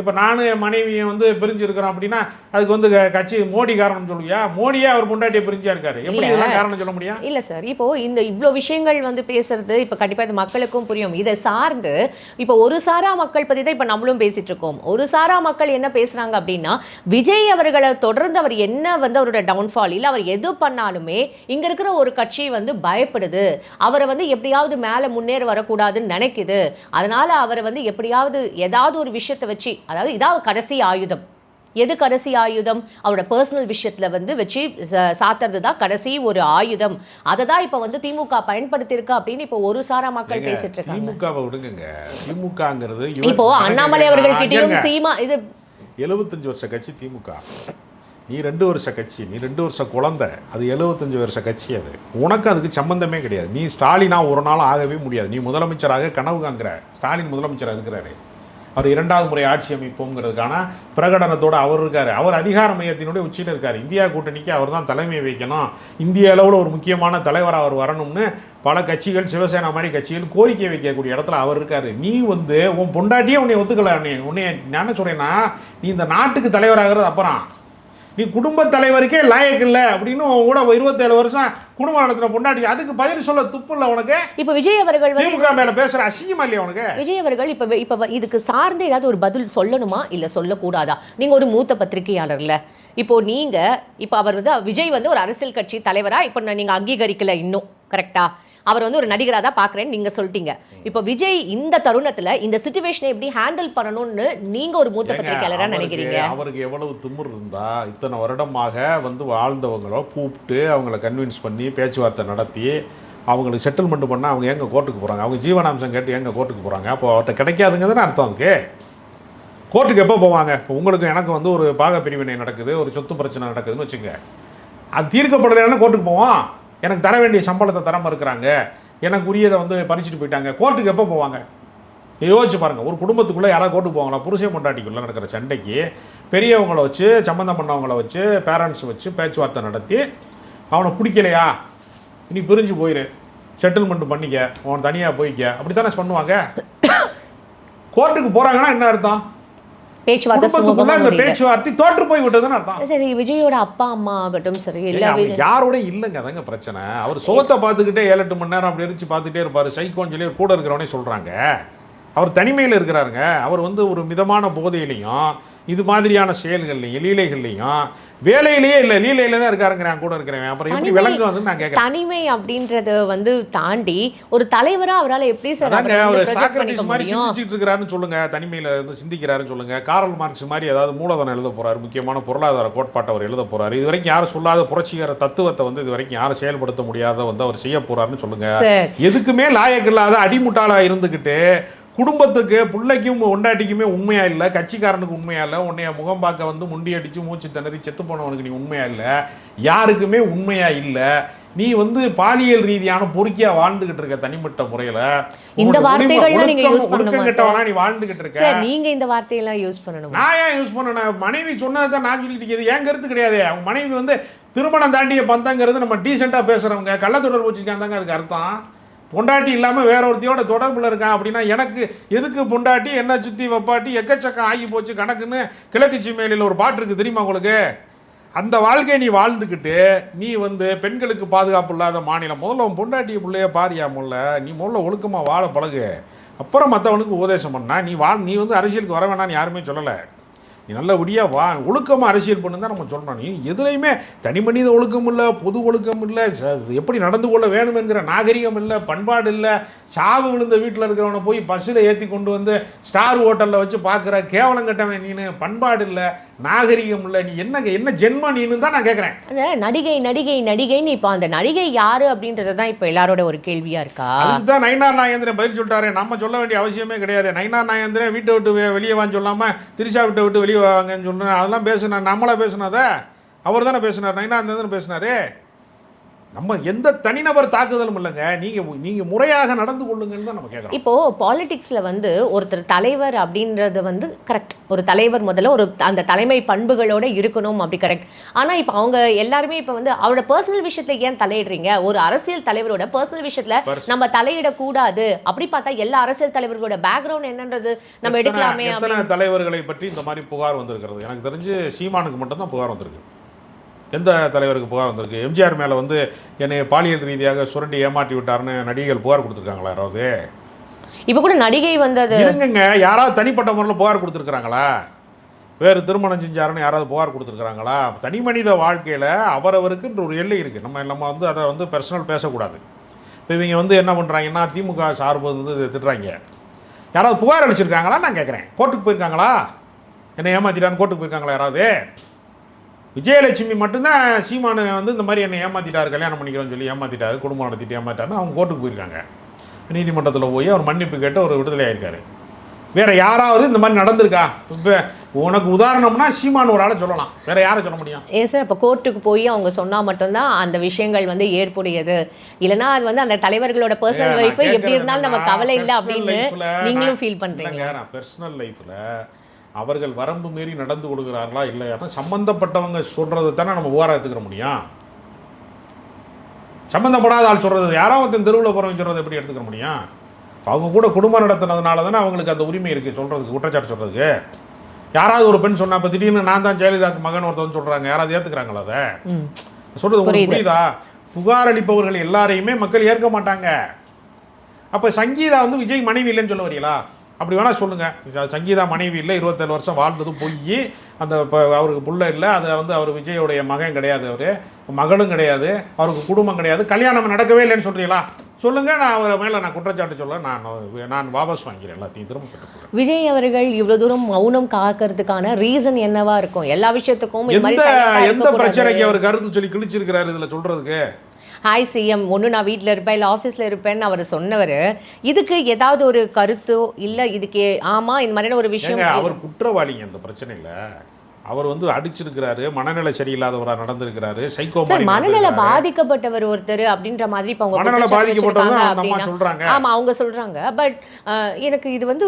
இப்போ நானும் என் மனைவியை வந்து பிரிஞ்சிருக்கிறோம் அப்படின்னா அதுக்கு வந்து கட்சி மோடி காரணம் சொல்லுவியா? மோடியே அவர் பொண்டாட்டியை பிரிஞ்சா இருக்காரு, எப்படி இதெல்லாம் காரணம் சொல்ல முடியும்? இல்லை சார், இப்போ இந்த இவ்வளோ விஷயங்கள் வந்து பேசுறது இப்போ கண்டிப்பாக இது மக்களுக்கும் புரியும். இதை சார்ந்து இப்போ ஒரு சாரா மக்கள் பற்றி தான் இப்போ நம்மளும் பேசிட்டு இருக்கோம். ஒரு சாரா மக்கள் என்ன பேசுறாங்க அப்படின்னா, விஜய் அவர்களை தொடர்ந்து அவர் என்ன வந்து அவரோட டவுன்ஃபால் இல்லை, அவர் எது பண்ணாலுமே இங்க இருக்கிற ஒரு கட்சி வந்து பயப்படுது, அவரை வந்து எப்படியாவது மேலே முன்னேற வரக்கூடாதுன்னு நினைக்குது, அதனால அவரை வந்து எப்படியாவது ஏதாவது ஒரு விஷயத்தை வச்சு, அதாவது இதாவது கடைசி ஆயுதம். எது கடைசி ஆயுதம்? அவரோட பர்சனல் விஷயத்துல வந்து வச்சு சாத்துறது தான் கடைசி ஒரு ஆயுதம். அதை தான் இப்போ வந்து திமுக பயன்படுத்தியிருக்கு அப்படின்னு இப்போ ஒரு சாரா மக்கள் பேசிட்டு இருக்காங்க. திமுகவை விடுங்க. திமுகங்கிறது இப்போ அண்ணாமலை அவர்கள்கிட்டயும் சீமா இது 75 வருஷ கட்சி திமுக. நீ 2 வருஷ கட்சி, நீ 2 வருஷ குழந்தை, அது 75 வருஷ கட்சி. அது உனக்கு அதுக்கு சம்பந்தமே கிடையாது. நீ ஸ்டாலினா ஒரு நாள் ஆகவே முடியாது. நீ முதலமைச்சராக கனவு காண்கிற. ஸ்டாலின் முதலமைச்சராக இருக்கிறாரு. அவர் 2வது முறை ஆட்சி அமைப்போங்கிறதுக்கான பிரகடனத்தோடு அவர் இருக்கார். அவர் அதிகார மையத்தினுடைய உச்சியில் இருக்கார். இந்தியா கூட்டணிக்கு அவர் தான் தலைமை வைக்கணும், இந்திய அளவில் ஒரு முக்கியமான தலைவராக அவர் வரணும்னு பல கட்சிகள், சிவசேனா மாதிரி கட்சிகள் கோரிக்கை வைக்கக்கூடிய இடத்துல அவர் இருக்கார். நீ வந்து உன் பொண்டாட்டியே உன்னை ஒத்துக்கல. உன்னை நான் என்ன சொல்கிறேன்னா, நீ இந்த நாட்டுக்கு தலைவராகிறது அப்புறம், நீ குடும்ப தலைவருக்கே லாயக்கு இல்லை அப்படின்னு கூட 27 வருஷம் குடும்பம் நடத்துற பொண்டாட்டி, அதுக்கு பதில் சொல்ல துப்பு இல்லை உனக்கு? இப்ப விஜய் அவர்கள் திமுக மேல பேசுற அசிங்கமா இல்லையா உனக்கு? விஜய் அவர்கள் இப்ப இதுக்கு சார்ந்து ஏதாவது ஒரு பதில் சொல்லணுமா இல்ல சொல்லக்கூடாதா? நீங்க ஒரு மூத்த பத்திரிகையாளர்ல, இப்போ நீங்க இப்ப அவர் வந்து விஜய் வந்து ஒரு அரசியல் கட்சி தலைவரா இப்ப நீங்க அங்கீகரிக்கல இன்னும், கரெக்டா? அவர் வந்து ஒரு நடிகராக தான் பார்க்குறேன்னு நீங்கள் சொல்லிட்டீங்க. இப்போ விஜய் இந்த தருணத்தில் இந்த சிச்சுவேஷனை எப்படி ஹேண்டில் பண்ணணும்னு நீங்கள் ஒரு மூத்த பத்திரிகையாளராக நினைக்கிறீங்க? அவருக்கு எவ்வளவு திமிர் இருந்தா இத்தனை வருடமாக வந்து வாழ்ந்தவங்களோ கூப்பிட்டு அவங்கள கன்வின்ஸ் பண்ணி பேச்சுவார்த்தை நடத்தி அவங்களுக்கு செட்டில்மெண்ட் பண்ணால் அவங்க எங்கே கோர்ட்டுக்கு போகிறாங்க? அவங்க ஜீவனாம்சம் கேட்டு எங்கே கோர்ட்டுக்கு போகிறாங்க? அப்போ அவர்கிட்ட கிடைக்காதுங்கிறதுன்னு அர்த்தம். அதுக்கு கோர்ட்டுக்கு எப்போ போவாங்க? இப்போ உங்களுக்கு எனக்கு வந்து ஒரு பாக பிரிவினை நடக்குது, ஒரு சொத்து பிரச்சனை நடக்குதுன்னு வச்சுங்க, அது தீர்க்கப்படலைன்னா கோர்ட்டுக்கு போவோம். எனக்கு தர வேண்டிய சம்பளத்தை தர மறுக்கிறாங்க, எனக்கு உரியதை வந்து பறிச்சுட்டு போயிட்டாங்க, கோர்ட்டுக்கு எப்போ போவாங்க? யோசிச்சு பாருங்கள். ஒரு குடும்பத்துக்குள்ளே யாராவது கோர்ட்டுக்கு போவாங்களா? புருஷன் பொண்டாட்டிக்குள்ளே நடக்கிற சண்டைக்கு பெரியவங்களை வச்சு, சம்மந்தம் பண்ணவங்கள வச்சு, பேரண்ட்ஸ் வச்சு பேச்சுவார்த்தை நடத்தி அவனை பிடிக்கலையா இனி பிரிஞ்சு போயிரு, செட்டில்மெண்ட் பண்ணிக்க, அவன் தனியாக போய்க்க, அப்படி தானே பண்ணுவாங்க. கோர்ட்டுக்கு போகிறாங்கன்னா என்ன அர்த்தம்? பேச்சுவார்த்தை தோற்று போய் விட்டதுன்னு அர்த்தம். சரி, விஜயோட அப்பா அம்மா ஆகட்டும், சரி, யாரோட இல்லைங்க, அதாங்க பிரச்சனை. அவர் சோத்தை பார்த்துக்கிட்டே 7-8 மணி நேரம் அப்படி எரிச்சு பார்த்துட்டே இருப்பாரு. சைக்கோன்னு சொல்லி கூட இருக்கிறவனே சொல்றாங்க. அவர் தனிமையில் இருக்கிறாருங்க. அவர் வந்து ஒரு மிதமான போதையிலையும் இது மாதிரியான செயல்கள்லையும் லீலைகள்லையும் வேலையிலேயே இல்லை, லீலையில தான் இருக்காருங்க. நான் கூட இருக்கிறேன். அப்புறம் எப்படி விளங்க வந்து நான் கேட்கிறேன். தனிமை அப்படின்றத வந்து தாண்டி ஒரு தலைவரா அவரால் எப்படி சார் அவர் சாக்ரட்டிஸ் மாதிரி சிந்திச்சுட்டு இருக்கிறாருன்னு சொல்லுங்க, தனிமையில இருந்து சிந்திக்கிறாருன்னு சொல்லுங்க. காரல் மார்க்ஸ் மாதிரி ஏதாவது மூலதனம் எழுத போறாரு, முக்கியமான பொருளாதார கோட்பாட்டை அவர் எழுத போறாரு. இது வரைக்கும் யாரும் சொல்லாத புரட்சிகர தத்துவத்தை வந்து இது வரைக்கும் யாரும் செயல்படுத்த முடியாத வந்து அவர் செய்ய போறாருன்னு சொல்லுங்க. எதுக்குமே லாயக்கு இல்லாத அடிமுட்டாளா இருந்துகிட்டு குடும்பத்துக்கு பிள்ளைக்கும் பொண்டாட்டிக்குமே உண்மையா இல்லை, கட்சிக்காரனுக்கு உண்மையா இல்லை, உன்னைய முகம் பார்க்க வந்து முண்டி அடித்து மூச்சு திணறி செத்து போனவனுக்கு நீ உண்மையா இல்லை, யாருக்குமே உண்மையா இல்லை. நீ வந்து பாலியல் ரீதியான பொறுக்கியா வாழ்ந்துகிட்டு இருக்க தனிப்பட்ட முறையில. இந்த வார்த்தைகள் நீங்க யூஸ் பண்ணணுமா? நீ வாழ்ந்துகிட்டு இருக்க. நீங்க இந்த வார்த்தையெல்லாம் யூஸ் பண்ணணும். நான் ஏன் யூஸ் பண்ணணும்? மனைவி சொன்னதான் நான் சொல்லிட்டு இருக்கேன். என் கருத்து கிடையாது. அவங்க மனைவி வந்து திருமணம் தாண்டிய பந்தாங்கிறது நம்ம டீசெண்டா பேசுறவங்க கள்ள தொடர்பு வச்சுக்காந்தாங்க அதுக்கு அர்த்தம். பொண்டாட்டி இல்லாமல் வேற ஒருத்தையோட தொடர்பில் இருக்கான் அப்படின்னா எனக்கு எதுக்கு பொண்டாட்டி என்ன சுற்றி வப்பாட்டி எக்கச்சக்கம் ஆகி போச்சு கணக்குன்னு கிழக்கு சீமையில ஒரு பாட்டு இருக்குது தெரியுமா உங்களுக்கு? அந்த வாழ்க்கையை நீ வாழ்ந்துக்கிட்டு நீ வந்து பெண்களுக்கு பாதுகாப்பு இல்லாத மாநிலம். முதல்ல உன் பொண்டாட்டிய பிள்ளைய பாரியா நீ முதல்ல ஒழுக்கமாக வாழ பழகு, அப்புறம் மற்றவனுக்கு உபதேசம் பண்ணா நீ வந்து அரசியலுக்கு வர வேணான்னு யாருமே சொல்லலை. நீ நல்லபடியாக வா, ஒழுக்கமாக அரசியல் பண்ணு தான் நம்ம சொல்கிறோம். நீ எதுலையுமே தனி மனித ஒழுக்கம் இல்லை, பொது ஒழுக்கம் இல்லை, எப்படி நடந்து கொள்ள வேணும் என்கிற நாகரிகம் இல்லை, பண்பாடு இல்லை. சாவு விழுந்த வீட்டில் இருக்கிறவனை போய் பஸ்ஸில் ஏற்றி கொண்டு வந்து ஸ்டார் ஹோட்டலில் வச்சு பார்க்குற கேவலம் கட்டவன் நீனு. பண்பாடு இல்லை, நாகரிகம் இல்லை. நீ என்ன ஜென்மம் நீனு தான் நான் கேட்குறேன். அந்த நடிகைன்னு இப்போ அந்த நடிகை யாரு அப்படின்றது தான் இப்போ எல்லாரோட ஒரு கேள்வியாக இருக்கா? அதுதான் நயினார் நாகேந்திரன் பதில் சொல்லிட்டாரு. நம்ம சொல்ல வேண்டிய அவசியமே கிடையாது. நயினார் நாகேந்திரன் வீட்டை விட்டு வெளியே வான்னு சொல்லாமல் திரிஷா விட்டு வெளியே வாங்கன்னு சொல்றேன். அதெல்லாம் பேசுனார், நம்மளா பேசுனாத? அவர் தானே பேசினார், நயினார் பேசினாரு. நம்ம எந்த தனிநபர் தாக்குதலும் இல்லைங்க. நீங்க முறையாக நடந்து கொள்ளுங்கன்னு தான் நம்ம கேட்குறோம். இப்போ பாலிடிக்ஸ்ல வந்து ஒருத்தர் தலைவர் அப்படின்றது வந்து கரெக்ட். ஒரு தலைவர் முதல்ல ஒரு அந்த தலைமை பண்புகளோட இருக்கணும், அப்படி கரெக்ட். ஆனா இப்போ அவங்க எல்லாருமே இப்போ வந்து அவரோட பர்சனல் விஷயத்துல ஏன் தலையிடுறீங்க? ஒரு அரசியல் தலைவரோட பர்சனல் விஷயத்துல நம்ம தலையிடக்கூடாது. அப்படி பார்த்தா எல்லா அரசியல் தலைவர்களோட பேக்ரவுண்ட் என்னன்றது நம்ம எடுக்கலாமே. எத்தனை தலைவர்களை பற்றி இந்த மாதிரி புகார் வந்திருக்கிறது? எனக்கு தெரிஞ்சு சீமானுக்கு மட்டும்தான் புகார் வந்திருக்கு. எந்த தலைவருக்கு புகார் வந்திருக்கு? எம்ஜிஆர் மேலே வந்து என்னை பாலியல் ரீதியாக சுரண்டி ஏமாற்றி விட்டாருன்னு நடிகைகள் புகார் கொடுத்துருக்காங்களா யாராவது? இப்போ கூட நடிகை வந்தது இருங்க, யாராவது தனிப்பட்ட முறையில் புகார் கொடுத்துருக்குறாங்களா? வேறு திருமணம் செஞ்சாருன்னு யாராவது புகார் கொடுத்துருக்குறாங்களா? தனி மனித வாழ்க்கையில் அவரவருக்குன்ற ஒரு எல்லை இருக்குது. நம்ம வந்து அதை வந்து பர்சனல் பேசக்கூடாது. இப்போ இவங்க வந்து என்ன பண்ணுறாங்கன்னா திமுக சார்பு வந்து திட்டுறாங்க. யாராவது புகார் அளிச்சிருக்காங்களா நான் கேட்குறேன்? கோர்ட்டுக்கு போயிருக்காங்களா? என்னை ஏமாற்றிட்டான்னு கோர்ட்டுக்கு போயிருக்காங்களா யாராவது? விஜயலட்சுமி மட்டும்தான் சீமானு வந்து இந்த மாதிரி என்னை ஏமாற்றிட்டாரு, கல்யாணம் பண்ணிக்கிறோன்னு சொல்லி ஏமாற்றிட்டாரு, குடும்பம் நடத்திட்டு ஏமாற்றிட்டாருன்னு அவங்க கோர்ட்டுக்கு போயிருக்காங்க. நீதிமன்றத்தில் போய் அவர் மன்னிப்பு கேட்டு ஒரு விடுதலை ஆயிருக்காரு. வேறு யாராவது இந்த மாதிரி நடந்திருக்கா? இப்போ உனக்கு உதாரணம்னா சீமான் ஒரு ஆளை சொல்லலாம், வேற யாரை சொல்ல முடியும்? சார் இப்போ கோர்ட்டுக்கு போய் அவங்க சொன்னால் மட்டும்தான் அந்த விஷயங்கள் வந்து ஏற்புடையது. இல்லைனா அது வந்து அந்த தலைவர்களோட பர்சனல் லைஃப் எப்படி இருந்தாலும் நம்ம கவலை இல்லை அப்படின்னு நீங்களும் ஃபீல் பண்ணுறீங்க. நான் பர்சனல் லைஃப்பில் அவர்கள் வரம்பு மீறி நடந்து கொடுக்குறார்களா இல்லையா சம்பந்தப்பட்டவங்க சொல்றது தானே நம்ம புகாராக எடுத்துக்கிற முடியும். சம்பந்தப்படாத ஆள் சொல்றது, யாராவது தெருவில் போகிறவங்க சொல்றது எப்படி எடுத்துக்க முடியும்? அவங்க கூட குடும்பம் நடத்தினதுனால தானே அவங்களுக்கு அந்த உரிமை இருக்குது சொல்கிறதுக்கு, குற்றச்சாட்டு சொல்கிறதுக்கு. யாராவது ஒரு பெண் சொன்னா, இப்போ திடீர்னு நான் தான் ஜெயலலிதாக்கு மகன் ஒருத்தவங்க சொல்கிறாங்க, யாராவது ஏற்றுக்கிறாங்களா? அதை சொல்கிறது புரியுதா? புகார் அளிப்பவர்கள் எல்லாரையுமே மக்கள் ஏற்க மாட்டாங்க. அப்போ சங்கீதா வந்து விஜய் மனைவி இல்லைன்னு சொல்ல வரீங்களா? அப்படி வேணால் சொல்லுங்கள். சங்கீதா மனைவி இல்லை, 27 வருஷம் வாழ்ந்ததும் போய் அந்த இப்போ அவருக்கு புள்ள இல்லை, அதை வந்து அவர் விஜயோடைய மகன் கிடையாது, அவர் மகளும் கிடையாது, அவருக்கு குடும்பம் கிடையாது, கல்யாணம் நடக்கவே இல்லைன்னு சொல்கிறீங்களா? சொல்லுங்கள். நான் அவர் மேலே நான் குற்றச்சாட்டு சொல்ல நான் வாபஸ் வாங்கிக்கிறேன், எல்லாத்தையும் திரும்ப பெற்றுக்கிறேன். விஜய் அவர்கள் இவ்வளோ தூரம் மௌனம் காக்கிறதுக்கான ரீசன் என்னவா இருக்கும்? எல்லா விஷயத்துக்கும் எந்த பிரச்சனைக்கு அவர் கருத்து சொல்லி கிழிச்சிருக்கிறாரு இதில் சொல்கிறதுக்கு? ஹாய் சிஎம், ஒன்று நான் வீட்டில் இருப்பேன் இல்லை ஆஃபீஸில் இருப்பேன்னு அவர் சொன்னவர், இதுக்கு ஏதாவது ஒரு கருத்தோ இல்லை இதுக்கு ஆமாம் இந்த மாதிரியான ஒரு விஷயம்? அவர் குற்றவாளிங்க அந்த பிரச்சனையில். அவர் வந்து அடிச்சிருக்கிறாரு, மனநிலை சரியில்லாதவராக நடந்திருக்கிறாரு, சைக்கோ மாதிரி மனநிலை பாதிக்கப்பட்டவர் ஒருத்தர் அப்படின்ற மாதிரி இப்போ அவங்க மனநிலை பாதிக்கப்பட்டவங்க சொல்றாங்க. ஆமாம் அவங்க சொல்றாங்க. பட் எனக்கு இது வந்து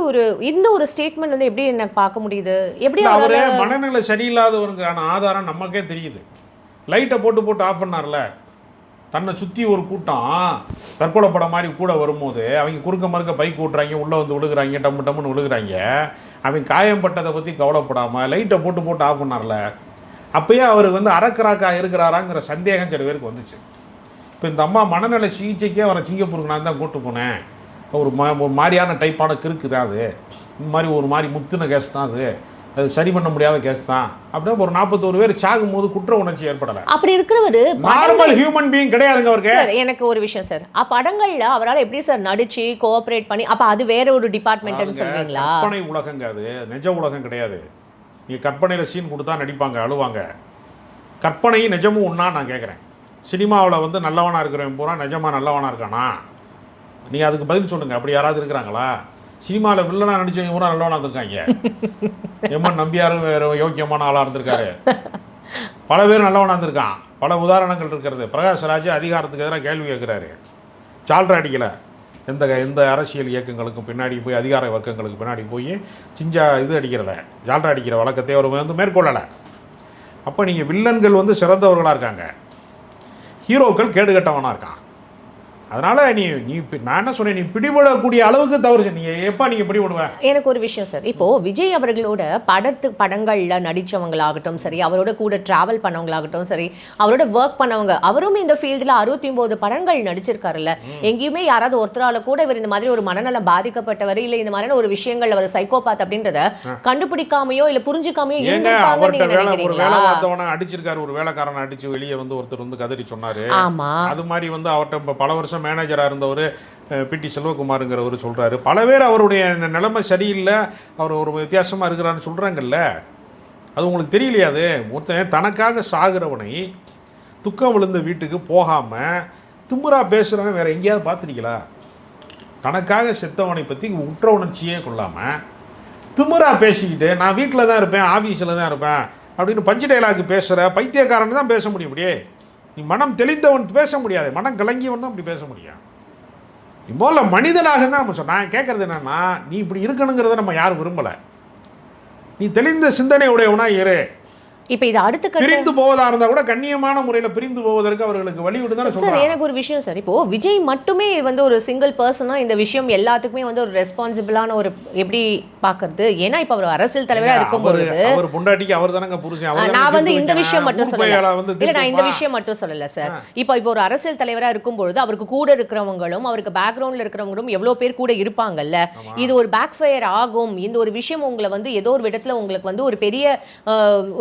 இந்த ஒரு ஸ்டேட்மெண்ட் வந்து எப்படி எனக்கு பார்க்க முடியுது? எப்படி அவரு மனநிலை சரியில்லாதவருக்கான ஆதாரம் நமக்கே தெரியுது. லைட்டை போட்டு ஆஃப் பண்ணார்ல, தன்னை சுற்றி ஒரு கூட்டம் தற்கொலை படம் மாதிரி கூட வரும்போது அவங்க குறுக்க மறுக்க பைக் ஓட்டுறாங்க, உள்ளே வந்து விழுகிறாங்க, டம்முன்னு விழுகிறாங்க. அவங்க காயம்பட்டதை பற்றி கவலைப்படாமல் லைட்டை போட்டு ஆஃப் பண்ணார்ல, அப்போயே அவர் வந்து அரக்கராக்கா இருக்கிறாராங்கிற சந்தேகம் சில பேருக்கு வந்துச்சு. இப்போ இந்த அம்மா மனநல சிகிச்சைக்கே அவரை சிங்கப்பூருக்கு நான் தான் கூட்டு போனேன், ஒரு மாதிரியான டைப்பான கிறுக்கு தான் அது, இந்த மாதிரி ஒரு மாதிரி முத்துன கேஸ் தான் அது சரி பண்ண முடியாத கேஸ் தான் அப்படின்னா ஒரு 41 பேர் சாகும் போது குற்ற உணர்ச்சி ஏற்படலை. அப்படி இருக்கிறவரு நார்மல் ஹியூமன் பீயிங் கிடையாதுங்க அவருக்கு. எனக்கு ஒரு விஷயம் சார், படங்கள்ல அவரால் எப்படி சார் நடிச்சு கோஆபரேட் பண்ணி, அப்ப அது வேற ஒரு டிபார்ட்மெண்ட்னு சொல்றீங்களா? கற்பனை உலகங்க, அது நிஜ உலகம் கிடையாது. நீங்க கற்பனையில சீன் கொடுத்தா நடிப்பாங்க, அழுவாங்க. கற்பனையும் நிஜமும் ஒன்றா நான் கேட்குறேன். சினிமாவில் வந்து நல்லவனாக இருக்கிறவன் பூரா நிஜமாக நல்லவனாக இருக்கானா? நீங்கள் அதுக்கு பதில் சொல்லுங்கள். அப்படி யாராவது இருக்கிறாங்களா? சினிமாவில் வில்லனாக நடிச்சவங்க பூரா நல்லவனாக இருந்திருக்காங்க. எம்என் நம்பியாரும் வேறு யோக்கியமான ஆளாக இருந்திருக்காரு. பல பேர் நல்லவனாக இருந்திருக்கான். பல உதாரணங்கள் இருக்கிறது. பிரகாஷ்ராஜ் அதிகாரத்துக்கு எதிராக கேள்வி கேட்குறாரு. சால்ரா அடிக்கலை. எந்த அரசியல் இயக்கங்களுக்கும் பின்னாடி போய் அதிகார வர்க்கங்களுக்கு பின்னாடி போய் இது அடிக்கிறத ஜால்ரா அடிக்கிற வழக்கத்தை அவர் வந்து மேற்கொள்ளலை. அப்போ நீங்கள் வில்லன்கள் வந்து சிறந்தவர்களாக இருக்காங்க, ஹீரோக்கள் கேடுகட்டவனாக இருக்கான். அதனால் நீ நான் என்ன சொன்னேன், நீ பிடிபடக்கூடிய அளவுக்கு தவறு. நீங்கள் பிடிபடுவேன். எனக்கு ஒரு விஷயம் சார், இப்போ விஜய் அவர்களோட படங்களில் நடித்தவங்களாகட்டும் சரி, அவரோட கூட ட்ராவல் பண்ணவங்களாகட்டும் சரி, அவரோட ஒர்க் பண்ணவங்க, அவரும் இந்த ஃபீல்டில் 69 படங்கள் நடிச்சிருக்காருல்ல. எங்கேயுமே யாராவது ஒருத்தரால கூட இவர் இந்த மாதிரி ஒரு மனநலம் பாதிக்கப்பட்டவர் இல்லை இந்த மாதிரியான ஒரு விஷயங்கள் அவர் சைக்கோபாத் அப்படின்றத கண்டுபிடிக்காமையோ இல்லை புரிஞ்சுக்காமையோ ஒரு வேலை பார்த்தவன அடிச்சிருக்காரு. ஒரு வேலைக்காரனை அடிச்சு வெளியே வந்து ஒருத்தர் வந்து கதறி சொன்னாரு. ஆமா, அது மாதிரி வந்து அவர்கிட்ட பல வருஷம் மேனேஜராக இருந்தவர் பிடி செல்வகுமாருங்கிறவர் சொல்கிறாரு. பல பேர் அவருடைய நிலைமை சரியில்லை, அவர் ஒரு வித்தியாசமாக இருக்கிறான்னு சொல்கிறாங்கல்ல. அது உங்களுக்கு தெரியலையா? அது ஒருத்தன் தனக்காக சாகிறவனை துக்கம் விழுந்த வீட்டுக்கு போகாமல் திமுறா பேசுகிறவன் வேறு எங்கேயாவது பார்த்துருக்கீங்களா? தனக்காக செத்தவனை பற்றி உற்ற உணர்ச்சியே கொள்ளாமல் திமுறா பேசிக்கிட்டு நான் வீட்டில் தான் இருப்பேன், ஆஃபீஸில் தான் இருப்பேன் அப்படின்னு பஞ்சு டைலாக்கு பேசுகிற பைத்தியக்காரன் தான் பேச முடியும். இப்படியே நீ மனம் தெளிந்தவன் பேச முடியாது, மனம் கலங்கியவன் தான் அப்படி பேச முடியும். நீ முதல்ல மனிதனாக தான் நம்ம சொன்ன. நான் கேட்குறது என்னென்னா, நீ இப்படி இருக்கணுங்கிறத நம்ம யாரும் விரும்பலை. நீ தெளிந்த சிந்தனை உடையவனா இரு. இப்போ இது அடுத்த பிரிந்து போவதா இருந்தா கூட கண்ணியமான முறையில் பிரிந்து போவதற்கு அவர்களுக்கு வழிவிடு தானே சொல்றாங்க. சார், எனக்கு ஒரு விஷயம் சார், இப்போ விஜய் மட்டுமே வந்து ஒரு சிங்கிள் பர்சனா இந்த விஷயம் எல்லாத்துக்குமே வந்து ஒரு ரெஸ்பான்சிபிளான ஒரு எப்படி பாக்குறது? ஏன்னா இப்போ அவர் அரசியல் தலைவரா இருக்கும்போது அவர் பொண்டாட்டிக்கு அவர் தானங்க புருஷன். நான் வந்து இந்த விஷயம் மட்டும் சொல்லல, இல்ல நான் இந்த விஷயம் மட்டும் சொல்லல சார். இப்போ ஒரு அரசியல் தலைவரா இருக்கும்போது அவருக்கு கூட இருக்கிறவங்களும் அவருக்கு பேக்ரவுண்ட்ல இருக்கிறவங்களும் எவ்வளவு பேர் கூட இருப்பாங்கல்ல. இது ஒரு பேக் ஃபயர் ஆகும். இந்த ஒரு விஷயம் உங்களை வந்து ஏதோ ஒரு விதத்துல உங்களுக்கு வந்து ஒரு பெரிய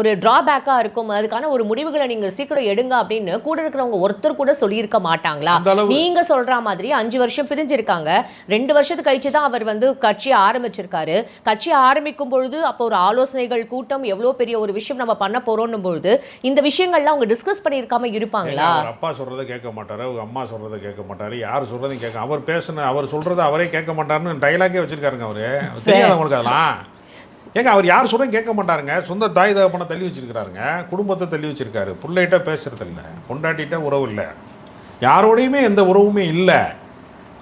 ஒரு டிராபேக்கா இருக்கும். அதுக்கான ஒரு முடிவுகளை நீங்க சீக்கிரம் எடுங்க அப்படின்னு கூட இருக்கிறவங்க ஒருத்தர் கூட சொல்லியிருக்க மாட்டாங்களா? நீங்க சொல்ற மாதிரி 5 வருஷம் பிரிஞ்சிருக்காங்க. 2 வருஷத்துக்கு கழிச்சு தான் அவர் வந்து கட்சி ஆரம்பிச்சிருக்காரு. கட்சி ஆரம்பிக்கும் பொழுது அப்போ ஒரு ஆலோசனைகள் கூட்டம், எவ்வளவு பெரிய ஒரு விஷயம் நம்ம பண்ண போறோம்னும் பொழுது இந்த விஷயங்கள்லாம் அவங்க டிஸ்கஸ் பண்ணியிருக்காம இருப்பாங்களா? அப்பா சொல்றதை கேட்க மாட்டாரு, அவங்க அம்மா சொல்றதை கேட்க மாட்டாரு, யார் சொல்றதையும் கேட்க, அவர் சொல்றதை அவரே கேட்க மாட்டாருன்னு டைலாக்கே வச்சிருக்காருங்க. அவரு தெரியாது உங்களுக்கு அதெல்லாம். ஏங்க அவர் யார் சொல்கிறேன் கேட்க மாட்டாருங்க. சொந்த தாய் தகப்பனை தள்ளி வச்சிருக்கிறாருங்க, குடும்பத்தை தள்ளி வச்சிருக்காரு, பிள்ளைகிட்ட பேசுறது இல்லை, பொண்டாட்டிகிட்ட உறவு இல்லை, யாரோடையுமே எந்த உறவுமே இல்லை.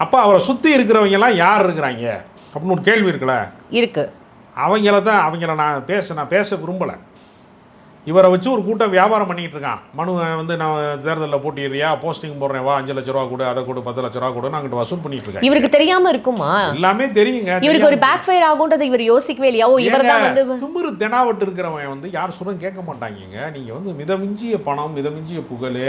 அப்போ அவரை சுற்றி இருக்கிறவங்கெல்லாம் யார் இருக்கிறாங்க அப்படின்னு ஒரு கேள்வி இருக்குல்ல இருக்கு. அவங்கள நான் பேச விரும்பலை. இவரை வச்சு ஒரு கூட்டம் வியாபாரம் பண்ணிக்கிட்டு இருக்கான். மனு வந்து நான் தேர்தலில் போட்டிடுறியா, போஸ்டிங் போடுறேன், வா 5 லட்ச ரூபா கொடு, அதை கொடு, 10 லட்ச ரூபா கொடுன்னு அங்கிட்டு வசூல் பண்ணிட்டு இருக்கேன். இவருக்கு தெரியாம இருக்குமா? எல்லாமே தெரியுங்க. இவருக்கு ஒரு பேக் ஃபயர் ஆகும்ன்றது இவர் யோசிக்கவே இல்லையா? இவர் தான் வந்து திமிரு தெனாவட்டு இருக்கிறவன் வந்து யார் சொல்லும் கேட்க மாட்டாங்க. நீங்கள் வந்து மிதமிஞ்சிய பணம், மிதமிஞ்சிய புகழ்,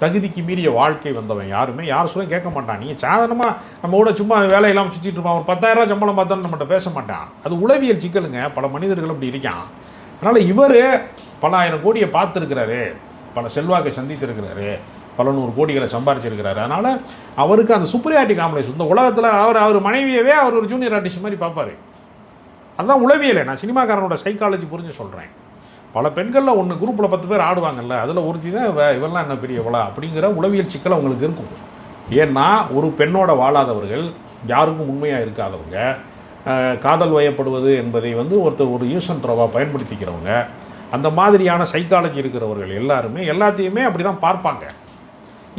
தகுதிக்கு மீறிய வாழ்க்கை வந்தவன் யாருமே யார் சொல்லும் கேட்க மாட்டான். நீங்கள் சாதாரணமாக நம்ம கூட சும்மா வேலையெல்லாம் சுற்றிட்டு இருப்பான். ஒரு 10,000 ரூபா சம்பளம் பார்த்தாலும் நம்மகிட்ட பேச மாட்டான். அது உளவியல் சிக்கலுங்க. பல மனிதர்கள் அப்படி இருக்கான். அதனால் இவர் பல ஆயிரம் கோடியை பார்த்துருக்கிறாரு, பல செல்வாக்கை சந்தித்திருக்கிறாரு, பல 100 கோடிகளை சம்பாரிச்சிருக்கிறாரு. அதனால் அவருக்கு அந்த சுப்பரியாரிட்டி காம்ப்ளெக்ஸ் இந்த உலகத்தில் அவர் மனைவியவே அவர் ஒரு ஜூனியர் ஆர்டிஸ்ட் மாதிரி பார்ப்பார். அதுதான் உளவியலை. நான் சினிமாக்காரனோட சைக்காலஜி புரிஞ்சு சொல்கிறேன். பல பெண்களில் ஒன்று குரூப்பில் 10 பேர் ஆடுவாங்கல்ல, அதில் ஒருத்தி தான் இவெல்லாம் என்ன பெரியவளா அப்படிங்கிற உளவியல் சிக்கல் அவங்களுக்கு இருக்கும். ஏன்னா ஒரு பெண்ணோட வாழாதவர்கள், யாருக்கும் உண்மையாக இருக்காதவங்க, காதல் வயப்படுவது என்பதை வந்து ஒருத்தர் ஒரு யூஸ் அண்ட் த்ரோவாக பயன்படுத்திக்கிறவங்க, அந்த மாதிரியான சைக்காலஜி இருக்கிறவர்கள் எல்லாருமே எல்லாத்தையுமே அப்படி தான் பார்ப்பாங்க.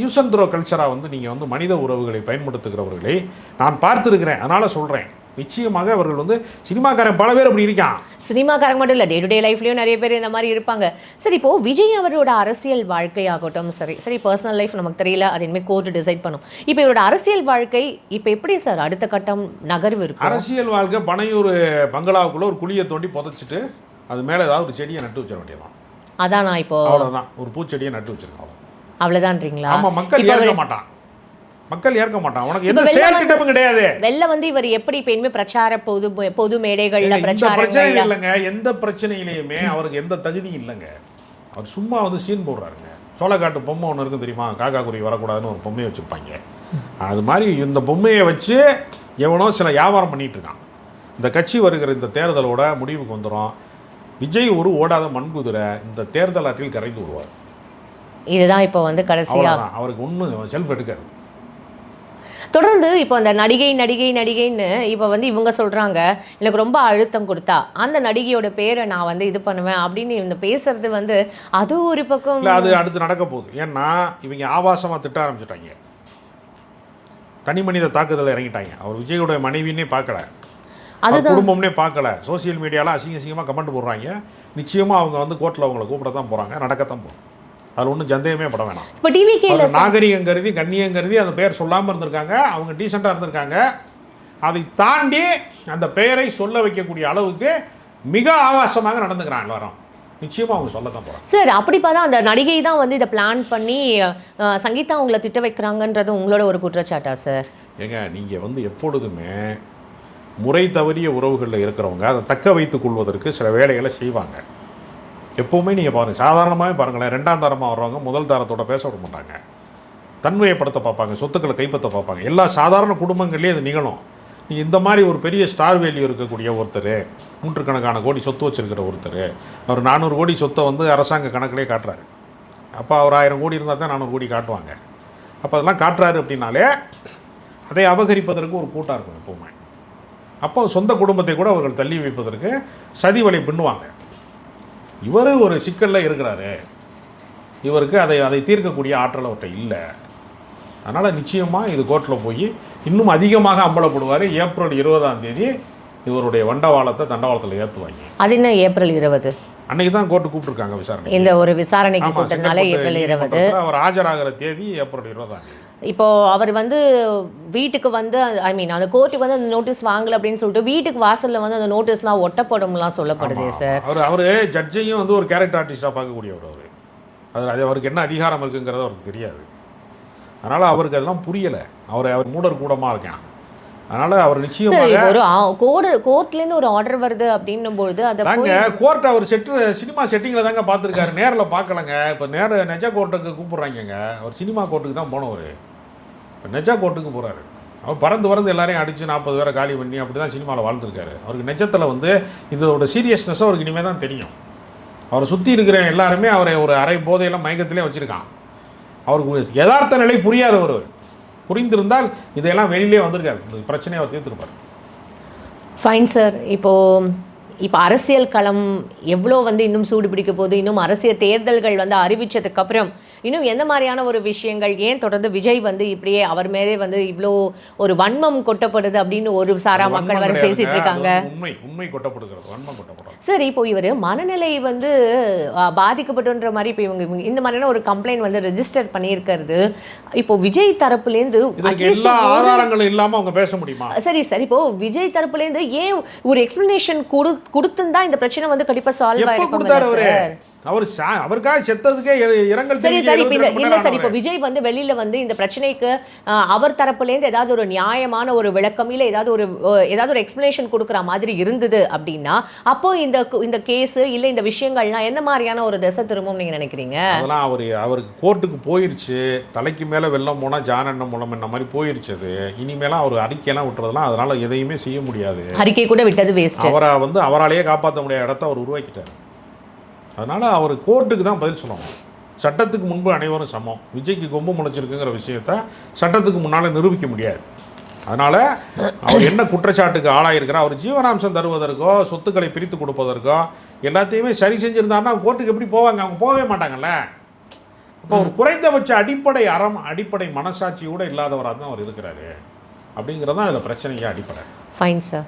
யூஸ் அண்ட் த்ரோ கல்ச்சராக வந்து நீங்கள் வந்து மனித உறவுகளை பயன்படுத்துகிறவர்களை நான் பார்த்துருக்கிறேன். அதனால் சொல்கிறேன், நிச்சயமாக அவர்கள் வந்து சினிமாக்காரன் பல பேர் அப்படி இருக்கான். சினிமாக்காரங்க மட்டும் இல்லை, டே டு டே லைஃப்லேயும் நிறைய பேர் இந்த மாதிரி இருப்பாங்க. சரி, இப்போது விஜய் அவரோட அரசியல் வாழ்க்கையாகட்டும் சரி பர்சனல் லைஃப் நமக்கு தெரியல, அது இனிமேல் கோர்ட் டிசைட் பண்ணும். இப்போ இவரோட அரசியல் வாழ்க்கை இப்போ எப்படி சார் அடுத்த கட்டம் நகர்வு இருக்கும்? அரசியல் வாழ்க்கை பனையூர் பங்களாவுக்குள்ளே ஒரு குழியை தோண்டி புதைச்சிட்டு அது மேலே ஏதாவது ஒரு செடியை நட்டு வச்சிட வேண்டியதான். அதான் நான் இப்போ அவ்வளோதான், ஒரு பூச்செடியை நட்டு வச்சிருக்கோம், அவ்வளோதான்றீங்களா? ஆமாம், மக்கள் ஏற்க மாட்டான். உனக்கு எந்த செயல் திட்டமும் கிடையாது. வெளில வந்து இவர் எப்படி இப்போ இனிமே பிரச்சார பொது மேடைகள்ல பிரச்சனை இல்லைங்க. எந்த பிரச்சனையிலையுமே அவருக்கு எந்த தகுதி இல்லைங்க. அவர் சும்மா வந்து சீன் போடுறாருங்க. சோளக்காட்டு பொம்மை ஒன்று இருக்கும் தெரியுமா, காக்கா குருவி வரக்கூடாதுன்னு ஒரு பொம்மையை வச்சுருப்பாங்க. அது மாதிரி இந்த பொம்மையை வச்சு எவனோ சில வியாபாரம் பண்ணிகிட்டு இருக்கான். இந்த கட்சி வருகிற இந்த தேர்தலோட முடிவுக்கு வந்துடும். விஜய் ஒரு ஓடாத மண்குதிரை இந்த தேர்தல் ஆற்றில் கரைந்து விடுவார். இதுதான் இப்போ வந்து கடைசியாக அவருக்கு ஒன்றும் செல்ஃப் எடுக்காது. தொடர்ந்து இப்போ அந்த நடிகைன்னு இப்போ வந்து இவங்க சொல்கிறாங்க எனக்கு ரொம்ப அழுத்தம் கொடுத்தா அந்த நடிகையோட பேரை நான் வந்து இது பண்ணுவேன் அப்படின்னு இந்த பேசுறது வந்து அது ஒரு பக்கம் இல்லை, அது அடுத்து நடக்க போகுது. ஏன்னா இவங்க ஆபாசமாக திட்ட ஆரம்பிச்சிட்டாங்க, தனி மனித தாக்குதல் இறங்கிட்டாங்க. அவர் விஜயோட மனைவின்னே பார்க்கல, அது குடும்பம்னே பார்க்கல, சோசியல் மீடியாவில் அசிங்கமாக கமெண்ட் போடுறாங்க. நிச்சயமாக அவங்க வந்து கோர்ட்டில் அவங்களை கூப்பிட தான் போகிறாங்க, நடக்கத்தான் போகும். அதில் ஒன்றும் சந்தேகமே பட வேணாம். இப்போ டிவிகேல நாகரிகம் கருதி கண்ணியம் கருதி அந்த பெயர் சொல்லாமல் இருந்திருக்காங்க, அவங்க டீசெண்டாக இருந்திருக்காங்க. அதை தாண்டி அந்த பெயரை சொல்ல வைக்கக்கூடிய அளவுக்கு மிக ஆபாசமாக நடந்துக்கிறாங்க எல்லாரும். நிச்சயமாக அவங்க சொல்ல தான் போகிறாங்க. சார் அப்படி பார்த்தா அந்த நடிகை தான் வந்து இதை பிளான் பண்ணி சங்கீதா அவங்கள திட்ட வைக்கிறாங்கன்றது உங்களோட ஒரு குற்றச்சாட்டா சார்? ஏங்க, நீங்கள் வந்து எப்பொழுதுமே முறை தவறிய உறவுகளில் இருக்கிறவங்க அதை தக்க வைத்துக் கொள்வதற்கு சில வேலைகளை செய்வாங்க. எப்போவுமே நீங்கள் பாருங்கள், சாதாரணமாகவே பாருங்களேன், ரெண்டாம் தரமாக வர்றவங்க முதல் தரத்தோட பேச விட மாட்டாங்க, தன்மையப்படுத்த பார்ப்பாங்க, சொத்துக்களை கைப்பற்ற பார்ப்பாங்க. எல்லா சாதாரண குடும்பங்கள்லேயும் அது நிகழும். நீ இந்த மாதிரி ஒரு பெரிய ஸ்டார் வேல்யூ இருக்கக்கூடிய ஒருத்தர், நூற்றுக்கணக்கான கோடி சொத்து வச்சுருக்கிற ஒருத்தர், அவர் 400 கோடி சொத்தை வந்து அரசாங்க கணக்கிலே காட்டுறாரு. அப்போ அவர் 1000 கோடி இருந்தால் தான் 400 கோடி காட்டுவாங்க. அப்போ அதெல்லாம் காட்டுறாரு அப்படின்னாலே அதை அபகரிப்பதற்கு ஒரு கூட்டம் இருக்கும் எப்போவுமே. அப்போ சொந்த குடும்பத்தை கூட அவர்கள் தள்ளி வைப்பதற்கு சதி வலை பின்னுவாங்க. இவர் ஒரு சிக்கலில் இருக்கிறாரு, இவருக்கு அதை தீர்க்கக்கூடிய ஆற்றல் அவர்கிட்ட இல்லை. அதனால் நிச்சயமாக இது கோர்ட்டில் போய் இன்னும் அதிகமாக அம்பலப்படுவார். ஏப்ரல் 20ஆம் தேதி இவருடைய தண்டவாளத்தில் ஏற்றுவாங்க. அது என்ன ஏப்ரல் 20? அன்னைக்கு தான் கோர்ட்டு கூப்பிட்டுருக்காங்க விசாரணை. இந்த ஒரு விசாரணைக்கு கூப்பிட்டதுனால ஏப்ரல் 20. அவர் ஆஜராகிற தேதி ஏப்ரல் 20ஆம் தேதி. இப்போ அவர் வந்து வீட்டுக்கு வந்து அந்த கோர்ட்டுக்கு வந்து அந்த நோட்டீஸ் வாங்கல அப்படின்னு சொல்லிட்டு வீட்டுக்கு வாசல்ல வந்து அந்த நோட்டீஸ்லாம் ஒட்டப்படும்லாம் சொல்லப்படுதே சார். அவர் ஜட்ஜையும் வந்து ஒரு கேரக்டர் ஆர்டிஸ்டாக பார்க்கக்கூடியவர். அது அவருக்கு என்ன அதிகாரம் இருக்குங்கிறது அவருக்கு தெரியாது. அதனால் அவருக்கு அதெல்லாம் புரியலை. அவர் மூடர் கூடமாக இருக்கான். அதனால் அவர் நிச்சயமாக ஒரு கோர்ட்லேருந்து ஒரு ஆர்டர் வருது அப்படின்னும்போது தாங்க கோர்ட் அவர் சினிமா செட்டிங்கில் தாங்க பார்த்துருக்காரு, நேரில் பார்க்கலங்க. இப்போ நெஜ கோர்ட்டுக்கு கூப்பிட்றாங்க. அவர் சினிமா கோர்ட்டுக்கு தான் போனவர், இப்போ நெஜ கோர்ட்டுக்கு போகிறாரு. அவர் பறந்து எல்லாரையும் அடித்து 40 பேரை காலி பண்ணி அப்படி தான் சினிமாவில் வாழ்ந்துருக்காரு. அவருக்கு நெஜத்தில் வந்து இதோட சீரியஸ்னஸும் அவருக்கு இனிமேல் தான் தெரியும். அவரை சுற்றி இருக்கிற எல்லாருமே அவரை ஒரு அரை போதையெல்லாம் மயக்கத்திலே வச்சுருக்கான். அவருக்கு யதார்த்த நிலை புரியாதவர். புரிந்திருந்தால் இதையெல்லாம் வெளியிலே வந்திருக்காரு, இந்த பிரச்சனையை அவர் தீர்த்துருப்பார். Fine sir. இப்போ அரசியல் களம் எவ்வளோ வந்து இன்னும் சூடு பிடிக்க போகுது, இன்னும் அரசியல் தேர்தல்கள் வந்து அறிவித்ததுக்கப்புறம் இன்னும் எந்த மாதிரியான ஒரு விஷயங்கள், ஏன் தொடர்ந்து விஜய் வந்து இப்படியே அவர் மேலே வந்து இவ்வளோ ஒரு வன்மம் கொட்டப்படுது அப்படின்னு ஒரு சாரா மக்கள் வர பேசிட்டு இருக்காங்க. உண்மை கொட்டப்படுகிறது, வன்மம் கொட்டப்படுறது. சார் இப்போ இவர் மனநிலை வந்து பாதிக்கப்பட்டுன்ற மாதிரி இப்போ இவங்க இந்த மாதிரியான ஒரு கம்ப்ளைண்ட் வந்து ரெஜிஸ்டர் பண்ணியிருக்கிறது. இப்போ விஜய் தரப்புலேருந்து எல்லா ஆதாரங்களும் இல்லாமல் அவங்க பேச முடியுமா? சரி சார், இப்போ விஜய் தரப்புலேருந்து ஏன் ஒரு எக்ஸ்பிளனேஷன் கொடுத்துருந்தா இந்த பிரச்சனை வந்து கண்டிப்பாக சால்வ் ஆயிருக்கும். அவருக்காக செத்ததுக்கே இரங்கல். சரி சார், இப்போ இல்ல சார், இப்போ விஜய் வந்து வெளியில வந்து இந்த பிரச்சனைக்கு அவர் தரப்புலேருந்து ஏதாவது ஒரு நியாயமான ஒரு விளக்கம் இல்லை ஏதாவது ஒரு எக்ஸ்பிளனேஷன் கொடுக்குற மாதிரி இருந்தது அப்படின்னா அப்போ இந்த கேஸ் இல்லை இந்த விஷயங்கள்லாம் எந்த மாதிரியான ஒரு திசை திரும்பும் நீங்க நினைக்கிறீங்க? அதெல்லாம் அவருக்கு கோர்ட்டுக்கு போயிருச்சு, தலைக்கு மேல வெள்ளம் போனா ஜானண்ண மூலம் என்ன மாதிரி போயிருச்சு. அது இனிமேலாம் அவர் அறிக்கையெல்லாம் விட்டுறதுலாம் அதனால எதையுமே செய்ய முடியாது. அறிக்கை கூட விட்டது வேஸ்ட். அவராலேயே காப்பாற்ற முடியாத இடத்த அவர் உருவாக்கிட்டார். அதனால் அவர் கோர்ட்டுக்கு தான் பதில் சொல்லணும். சட்டத்துக்கு முன்பு அனைவரும் சமம். விஜய்க்கு கொம்பு முளைச்சிருக்குங்கிற விஷயத்த சட்டத்துக்கு முன்னால் நிரூபிக்க முடியாது. அதனால் அவர் என்ன குற்றச்சாட்டுக்கு ஆளாயிருக்கிறார், அவர் ஜீவனாம்சம் தருவதற்கோ சொத்துக்களை பிரித்து கொடுப்பதற்கோ எல்லாத்தையுமே சரி செஞ்சுருந்தாருன்னா கோர்ட்டுக்கு எப்படி போவாங்க? அவங்க போகவே மாட்டாங்கல்ல. அப்போ ஒரு குறைந்தபட்ச அடிப்படை மனசாட்சி கூட இல்லாதவராக தான் அவர் இருக்கிறாரு. அப்படிங்கிறது தான் அதில் பிரச்சனையே அடிப்படை. Fine sir.